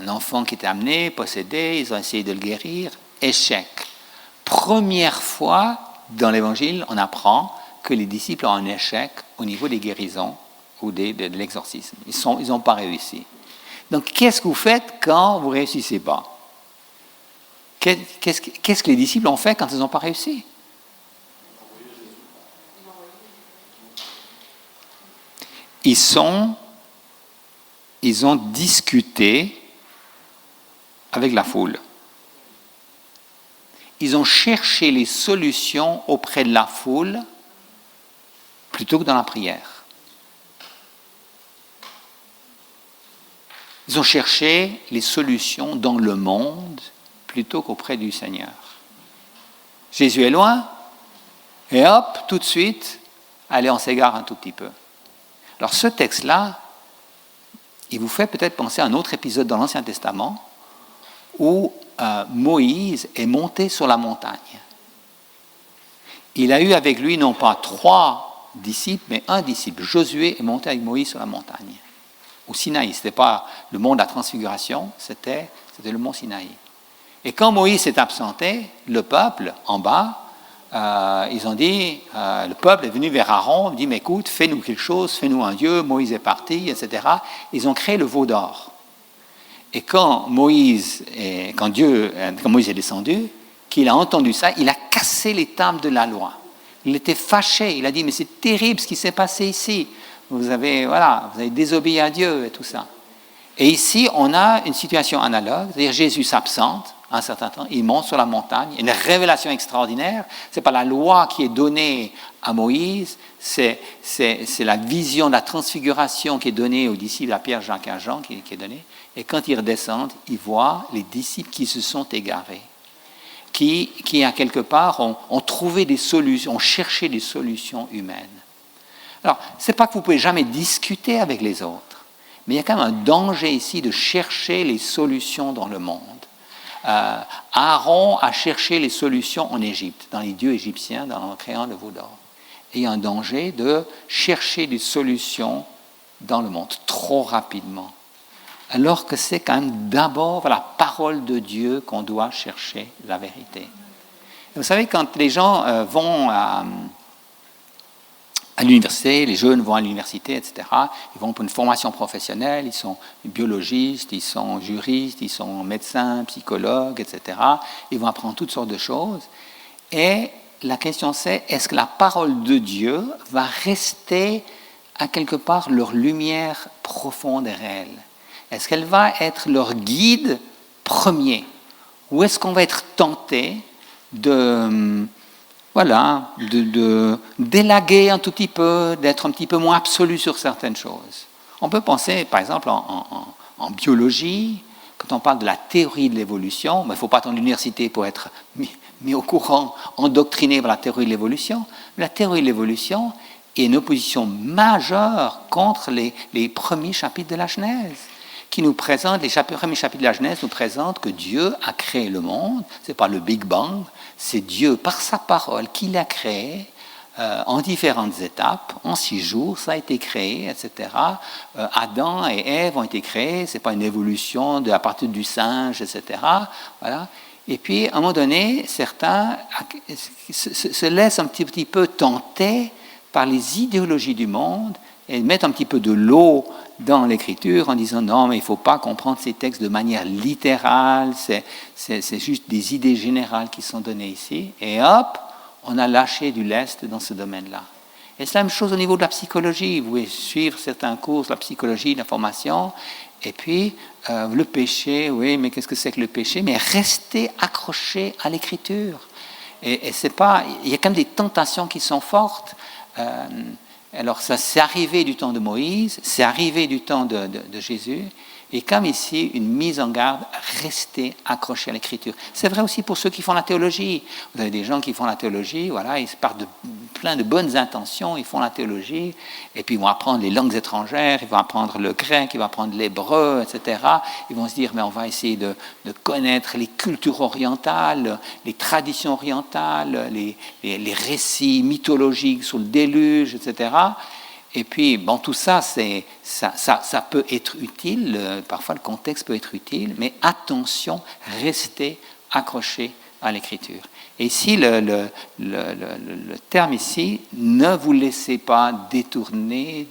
B: enfant qui était amené, possédé, ils ont essayé de le guérir. Échec. Première fois dans l'Évangile, on apprend que les disciples ont un échec au niveau des guérisons ou de l'exorcisme. Ils n'ont pas réussi. Donc, qu'est-ce que vous faites quand vous ne réussissez pas? Qu'est-ce que les disciples ont fait quand ils n'ont pas réussi? Ils ont discuté avec la foule. Ils ont cherché les solutions auprès de la foule plutôt que dans la prière. Ils ont cherché les solutions dans le monde plutôt qu'auprès du Seigneur. Jésus est loin, et hop, tout de suite, allez, on s'égare un tout petit peu. Alors ce texte-là, il vous fait peut-être penser à un autre épisode dans l'Ancien Testament où Moïse est monté sur la montagne. Il a eu avec lui non pas 3 disciples, mais un disciple. Josué est monté avec Moïse sur la montagne. Au Sinaï, ce n'était pas le mont de la transfiguration, c'était le mont Sinaï. Et quand Moïse s'est absenté, le peuple, en bas, ils ont dit, le peuple est venu vers Aaron, il dit, mais écoute, fais-nous quelque chose, fais-nous un Dieu, Moïse est parti, etc. Ils ont créé le veau d'or. Et quand Moïse est descendu, qu'il a entendu ça, il a cassé les tables de la loi. Il était fâché, il a dit, mais c'est terrible ce qui s'est passé ici. Vous avez désobéi à Dieu et tout ça. Et ici, on a une situation analogue, c'est-à-dire Jésus s'absente, un certain temps, il monte sur la montagne, une révélation extraordinaire. Ce n'est pas la loi qui est donnée à Moïse, c'est la vision de la transfiguration qui est donnée aux disciples, à Pierre, Jacques et Jean qui est donnée. Et quand ils redescendent, ils voient les disciples qui se sont égarés, qui à quelque part, ont trouvé des solutions, ont cherché des solutions humaines. Alors, ce n'est pas que vous ne pouvez jamais discuter avec les autres, mais il y a quand même un danger ici de chercher les solutions dans le monde. Aaron a cherché les solutions en Égypte, dans les dieux égyptiens, en créant le veau d'or. Et il y a un danger de chercher des solutions dans le monde trop rapidement. Alors que c'est quand même d'abord la parole de Dieu qu'on doit chercher la vérité. Et vous savez, quand les gens vont à l'université, les jeunes vont à l'université, etc., ils vont pour une formation professionnelle, ils sont biologistes, ils sont juristes, ils sont médecins, psychologues, etc. Ils vont apprendre toutes sortes de choses. Et la question c'est, est-ce que la parole de Dieu va rester à quelque part leur lumière profonde et réelle? Est-ce qu'elle va être leur guide premier? Ou est-ce qu'on va être tenté d'élaguer un tout petit peu, d'être un petit peu moins absolu sur certaines choses? On peut penser, par exemple, en biologie, quand on parle de la théorie de l'évolution, il ne faut pas attendre l'université pour être mis au courant, endoctriné par la théorie de l'évolution. La théorie de l'évolution est une opposition majeure contre les premiers chapitres de la Genèse, qui nous présentent, les premiers chapitres de la Genèse nous présentent que Dieu a créé le monde, ce n'est pas le Big Bang, c'est Dieu, par sa parole, qui l'a créé en différentes étapes, en 6 jours, ça a été créé, etc. Adam et Ève ont été créés, ce n'est pas une évolution à partir du singe, etc. Voilà. Et puis, à un moment donné, certains se laissent un petit peu tenter par les idéologies du monde et mettent un petit peu de l'eau dans l'écriture en disant non, mais il ne faut pas comprendre ces textes de manière littérale, c'est juste des idées générales qui sont données ici. Et hop, on a lâché du lest dans ce domaine-là. Et c'est la même chose au niveau de la psychologie. Vous pouvez suivre certains cours de la psychologie, de la formation, et puis le péché, oui, mais qu'est-ce que c'est que le péché? Mais restez accroché à l'écriture. Et c'est pas, il y a quand même des tentations qui sont fortes. Alors ça, c'est arrivé du temps de Moïse, c'est arrivé du temps de Jésus, et comme ici, une mise en garde, restez accrochés à l'écriture. C'est vrai aussi pour ceux qui font la théologie. Vous avez des gens qui font la théologie, voilà, ils partent de plein de bonnes intentions, ils font la théologie, et puis ils vont apprendre les langues étrangères, ils vont apprendre le grec, ils vont apprendre l'hébreu, etc. Ils vont se dire, mais on va essayer de connaître les cultures orientales, les traditions orientales, les récits mythologiques sur le déluge, etc. Et puis, bon, tout ça, ça peut être utile, parfois le contexte peut être utile, mais attention, restez accrochés à l'écriture. Et ici, le terme ici, ne vous laissez pas détourner,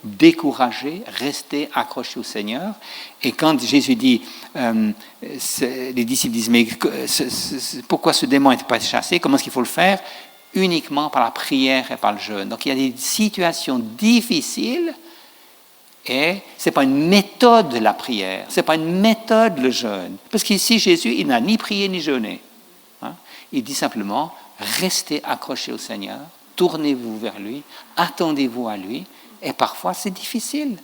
B: décourager, restez accrochés au Seigneur. Et quand Jésus dit, les disciples disent, mais pourquoi ce démon n'est pas chassé? Comment est-ce qu'il faut le faire? Uniquement par la prière et par le jeûne. Donc il y a des situations difficiles et ce n'est pas une méthode la prière, ce n'est pas une méthode le jeûne. Parce qu'ici Jésus, il n'a ni prié ni jeûné. Hein? Il dit simplement, restez accrochés au Seigneur, tournez-vous vers lui, attendez-vous à lui, et parfois c'est difficile.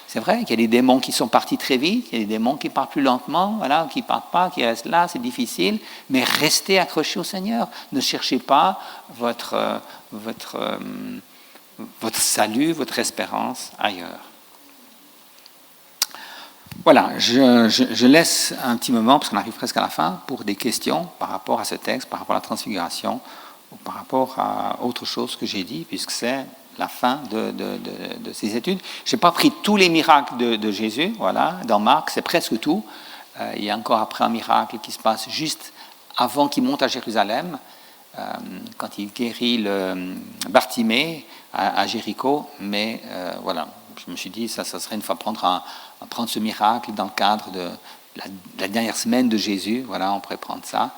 B: C'est vrai qu'il y a des démons qui sont partis très vite, il y a des démons qui partent plus lentement, voilà, qui ne partent pas, qui restent là, c'est difficile, mais restez accrochés au Seigneur. Ne cherchez pas votre salut, votre espérance ailleurs. Voilà, je laisse un petit moment, parce qu'on arrive presque à la fin, pour des questions par rapport à ce texte, par rapport à la transfiguration, ou par rapport à autre chose que j'ai dit, puisque c'est la fin de ces études. Je n'ai pas pris tous les miracles de Jésus, voilà, dans Marc, c'est presque tout. Il y a encore après un miracle qui se passe juste avant qu'il monte à Jérusalem, quand il guérit le Bartimée à Jéricho, mais voilà, je me suis dit, ça serait une fois prendre ce miracle dans le cadre de la dernière semaine de Jésus, voilà, on pourrait prendre ça.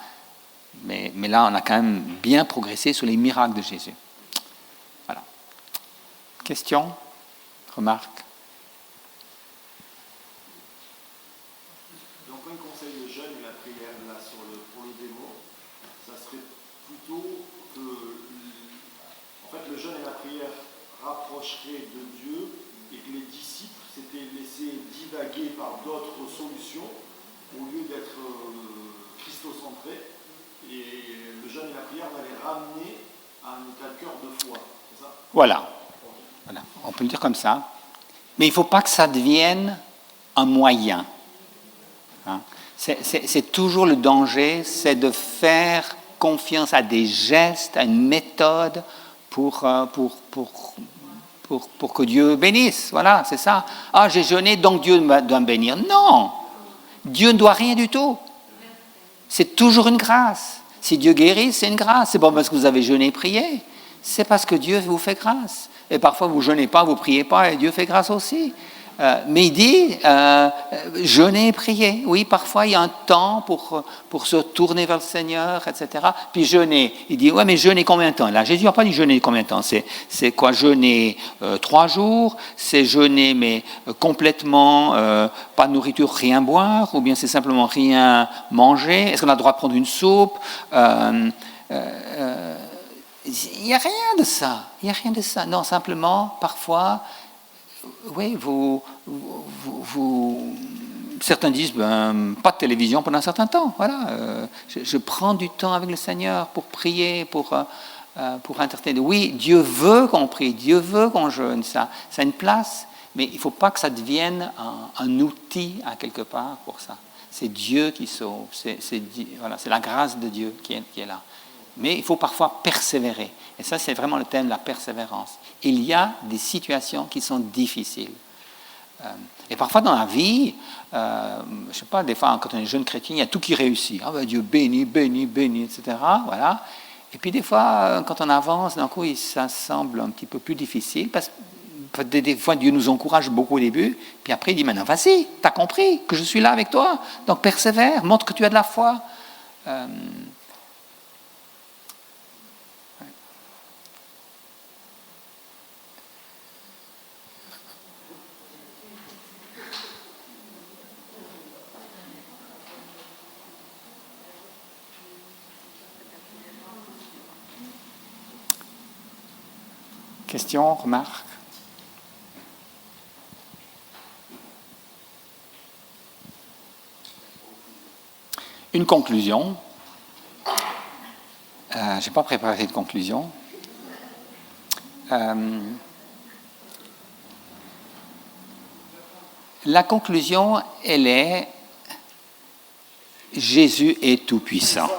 B: Mais là, on a quand même bien progressé sur les miracles de Jésus. Voilà. Questions? Remarques?
A: Donc, un conseil de jeûne plutôt que en fait, le jeûne et la prière rapprocheraient de Dieu et que les disciples s'étaient laissés divaguer par d'autres solutions au lieu d'être christocentrés. Et le jeûne et la prière va les ramener à un état de cœur de foi. C'est ça ?
B: Voilà. On peut le dire comme ça. Mais il ne faut pas que ça devienne un moyen. Hein? C'est toujours le danger, c'est de faire confiance à des gestes, à une méthode pour que Dieu bénisse. Voilà, c'est ça. Ah, j'ai jeûné, donc Dieu doit me bénir. Non, Dieu ne doit rien du tout. C'est toujours une grâce. Si Dieu guérit, c'est une grâce. C'est pas parce que vous avez jeûné et prié. C'est parce que Dieu vous fait grâce. Et parfois, vous ne jeûnez pas, vous ne priez pas, et Dieu fait grâce aussi. Mais il dit, jeûner et prier. Oui, parfois, il y a un temps pour se tourner vers le Seigneur, etc. Puis jeûner. Il dit, ouais, mais jeûner combien de temps? Là, Jésus n'a pas dit jeûner combien de temps. C'est quoi jeûner 3 jours? C'est jeûner, mais complètement, pas de nourriture, rien boire? Ou bien c'est simplement rien manger? Est-ce qu'on a le droit de prendre une soupe? Il n'y a rien de ça. Il n'y a rien de ça. Non, simplement, parfois, oui, certains disent, pas de télévision pendant un certain temps. Voilà, je prends du temps avec le Seigneur pour prier, pour intercéder. Oui, Dieu veut qu'on prie, Dieu veut qu'on jeûne. Ça a une place, mais il ne faut pas que ça devienne un outil à quelque part pour ça. C'est Dieu qui sauve. C'est la grâce de Dieu qui est là. Mais il faut parfois persévérer. Et ça, c'est vraiment le thème de la persévérance. Il y a des situations qui sont difficiles. Et parfois dans la vie, je ne sais pas, des fois, quand on est jeune chrétien, il y a tout qui réussit. Ah, Dieu bénit, etc. Voilà. Et puis des fois, quand on avance, d'un coup, ça semble un petit peu plus difficile. Parce que des fois, Dieu nous encourage beaucoup au début. Puis après, il dit, maintenant, vas-y, tu as compris que je suis là avec toi. Donc persévère, montre que tu as de la foi. Question, remarque? Une conclusion. Je n'ai pas préparé de conclusion. La conclusion, elle est Jésus est tout-puissant.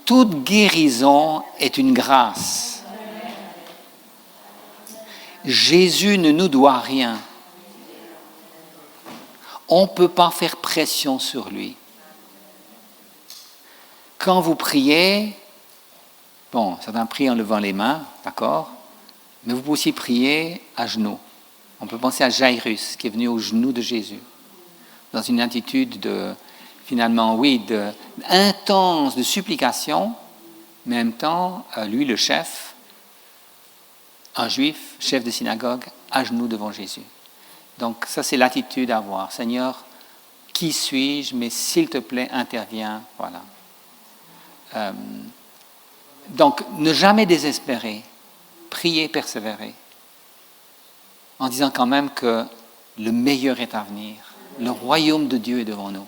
B: Toute guérison est une grâce. Jésus ne nous doit rien. On ne peut pas faire pression sur lui. Quand vous priez, bon, certains prient en levant les mains, d'accord, mais vous pouvez aussi prier à genoux. On peut penser à Jairus, qui est venu aux genoux de Jésus, dans une attitude intense de supplication, mais en même temps, lui, le chef, un juif, chef de synagogue, à genoux devant Jésus. Donc ça, c'est l'attitude à avoir. Seigneur, qui suis-je? Mais s'il te plaît, interviens. Voilà. Donc, ne jamais désespérer. Prier, persévérer. En disant quand même que le meilleur est à venir. Le royaume de Dieu est devant nous.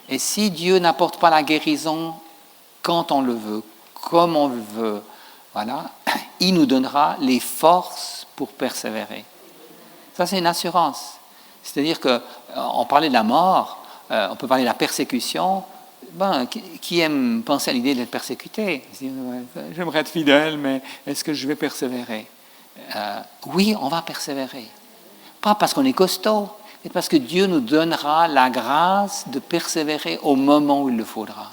B: Et si Dieu n'apporte pas la guérison quand on le veut, comme on le veut, voilà, il nous donnera les forces pour persévérer. Ça, c'est une assurance. C'est-à-dire qu'on parlait de la mort, on peut parler de la persécution. Qui aime penser à l'idée d'être persécuté? J'aimerais être fidèle, mais est-ce que je vais persévérer? Oui, on va persévérer. Pas parce qu'on est costaud, mais parce que Dieu nous donnera la grâce de persévérer au moment où il le faudra.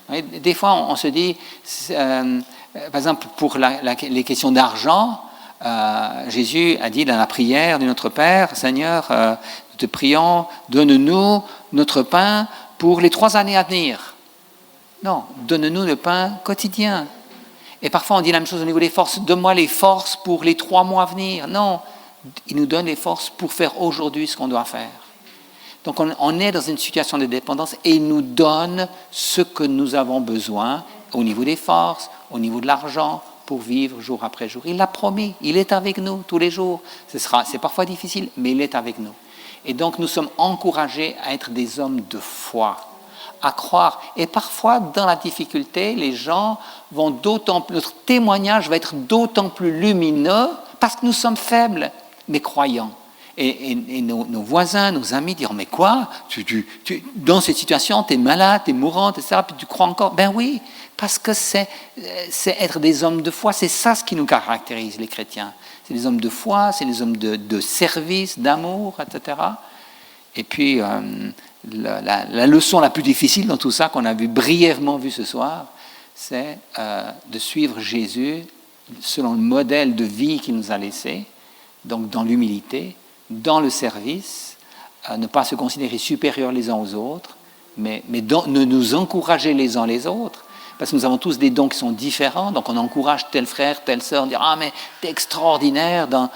B: Des fois, on se dit, par exemple, pour les questions d'argent, Jésus a dit dans la prière de notre Père, Seigneur, nous te prions, donne-nous notre pain pour les 3 années à venir. Non, donne-nous le pain quotidien. Et parfois, on dit la même chose au niveau des forces. Donne-moi les forces pour les 3 mois à venir. Non, il nous donne les forces pour faire aujourd'hui ce qu'on doit faire. Donc on est dans une situation de dépendance et il nous donne ce que nous avons besoin au niveau des forces, au niveau de l'argent, pour vivre jour après jour. Il l'a promis, il est avec nous tous les jours. C'est parfois difficile, mais il est avec nous. Et donc nous sommes encouragés à être des hommes de foi, à croire. Et parfois, dans la difficulté, les gens vont notre témoignage va être d'autant plus lumineux parce que nous sommes faibles, mais croyants. Et nos voisins, nos amis diront, mais quoi, dans cette situation, tu es malade, tu es mourante, etc., puis tu crois encore. Ben oui, parce que c'est être des hommes de foi, c'est ça ce qui nous caractérise, les chrétiens. C'est des hommes de foi, c'est des hommes de service, d'amour, etc. Et puis, la leçon la plus difficile dans tout ça, qu'on a brièvement vu ce soir, c'est de suivre Jésus selon le modèle de vie qu'il nous a laissé, donc dans l'humilité, dans le service, ne pas se considérer supérieurs les uns aux autres, mais de nous encourager les uns les autres, parce que nous avons tous des dons qui sont différents, donc on encourage tel frère, telle sœur, on dit « Ah, mais t'es extraordinaire dans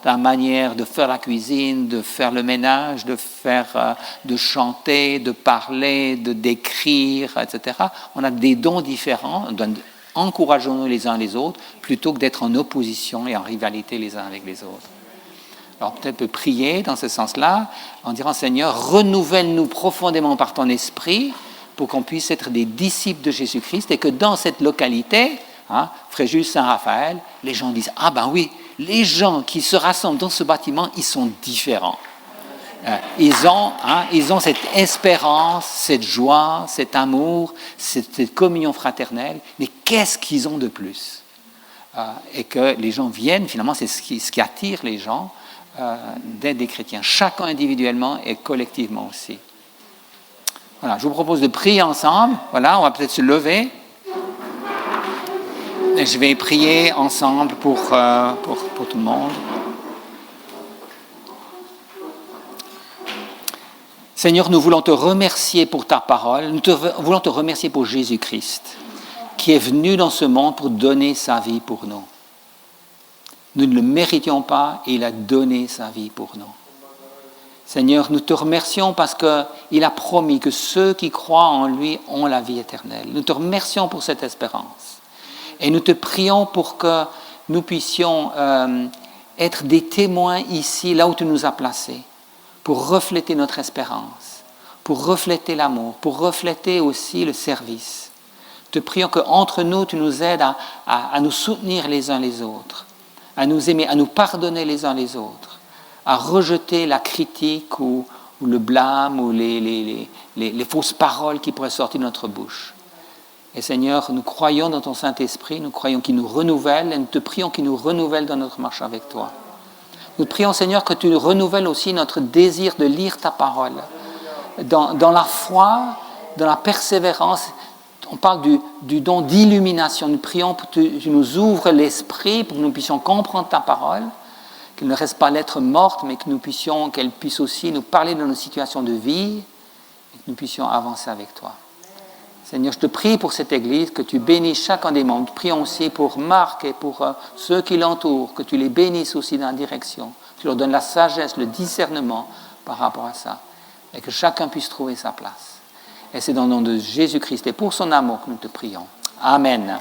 B: la manière de faire la cuisine, de faire le ménage, de chanter, de parler, d'écrire, etc. » On a des dons différents, encourageons-nous les uns les autres, plutôt que d'être en opposition et en rivalité les uns avec les autres. Alors peut-être peut prier dans ce sens-là, en disant « Seigneur, renouvelle-nous profondément par ton esprit pour qu'on puisse être des disciples de Jésus-Christ et que dans cette localité, Fréjus, Saint-Raphaël, les gens disent « Ah ben oui, les gens qui se rassemblent dans ce bâtiment, ils sont différents. Ils ont cette espérance, cette joie, cet amour, cette communion fraternelle, mais qu'est-ce qu'ils ont de plus ?» Et que les gens viennent, finalement, c'est ce qui attire les gens, d'être des chrétiens, chacun individuellement et collectivement aussi. Voilà, je vous propose de prier ensemble. Voilà, on va peut-être se lever. Et je vais prier ensemble pour tout le monde. Seigneur, nous voulons te remercier pour ta parole. Nous voulons te remercier pour Jésus-Christ, qui est venu dans ce monde pour donner sa vie pour nous. Nous ne le méritions pas et il a donné sa vie pour nous. Seigneur, nous te remercions parce qu'il a promis que ceux qui croient en lui ont la vie éternelle. Nous te remercions pour cette espérance. Et nous te prions pour que nous puissions être des témoins ici, là où tu nous as placés, pour refléter notre espérance, pour refléter l'amour, pour refléter aussi le service. Te prions qu'entre nous, tu nous aides à nous soutenir les uns les autres, à nous aimer, à nous pardonner les uns les autres, à rejeter la critique ou le blâme ou les fausses paroles qui pourraient sortir de notre bouche. Et Seigneur, nous croyons dans ton Saint-Esprit, nous croyons qu'il nous renouvelle et nous te prions qu'il nous renouvelle dans notre marche avec toi. Nous te prions, Seigneur, que tu renouvelles aussi notre désir de lire ta parole. Dans la foi, dans la persévérance, on parle du don d'illumination. Nous prions pour que tu nous ouvres l'esprit, pour que nous puissions comprendre ta parole, qu'elle ne reste pas lettre morte, mais qu'elle puisse aussi nous parler de nos situations de vie et que nous puissions avancer avec toi. Seigneur, je te prie pour cette Église, que tu bénisses chacun des membres. Nous prions aussi pour Marc et pour ceux qui l'entourent, que tu les bénisses aussi dans la direction. Tu leur donnes la sagesse, le discernement par rapport à ça. Et que chacun puisse trouver sa place. Et c'est dans le nom de Jésus-Christ et pour son amour que nous te prions. Amen.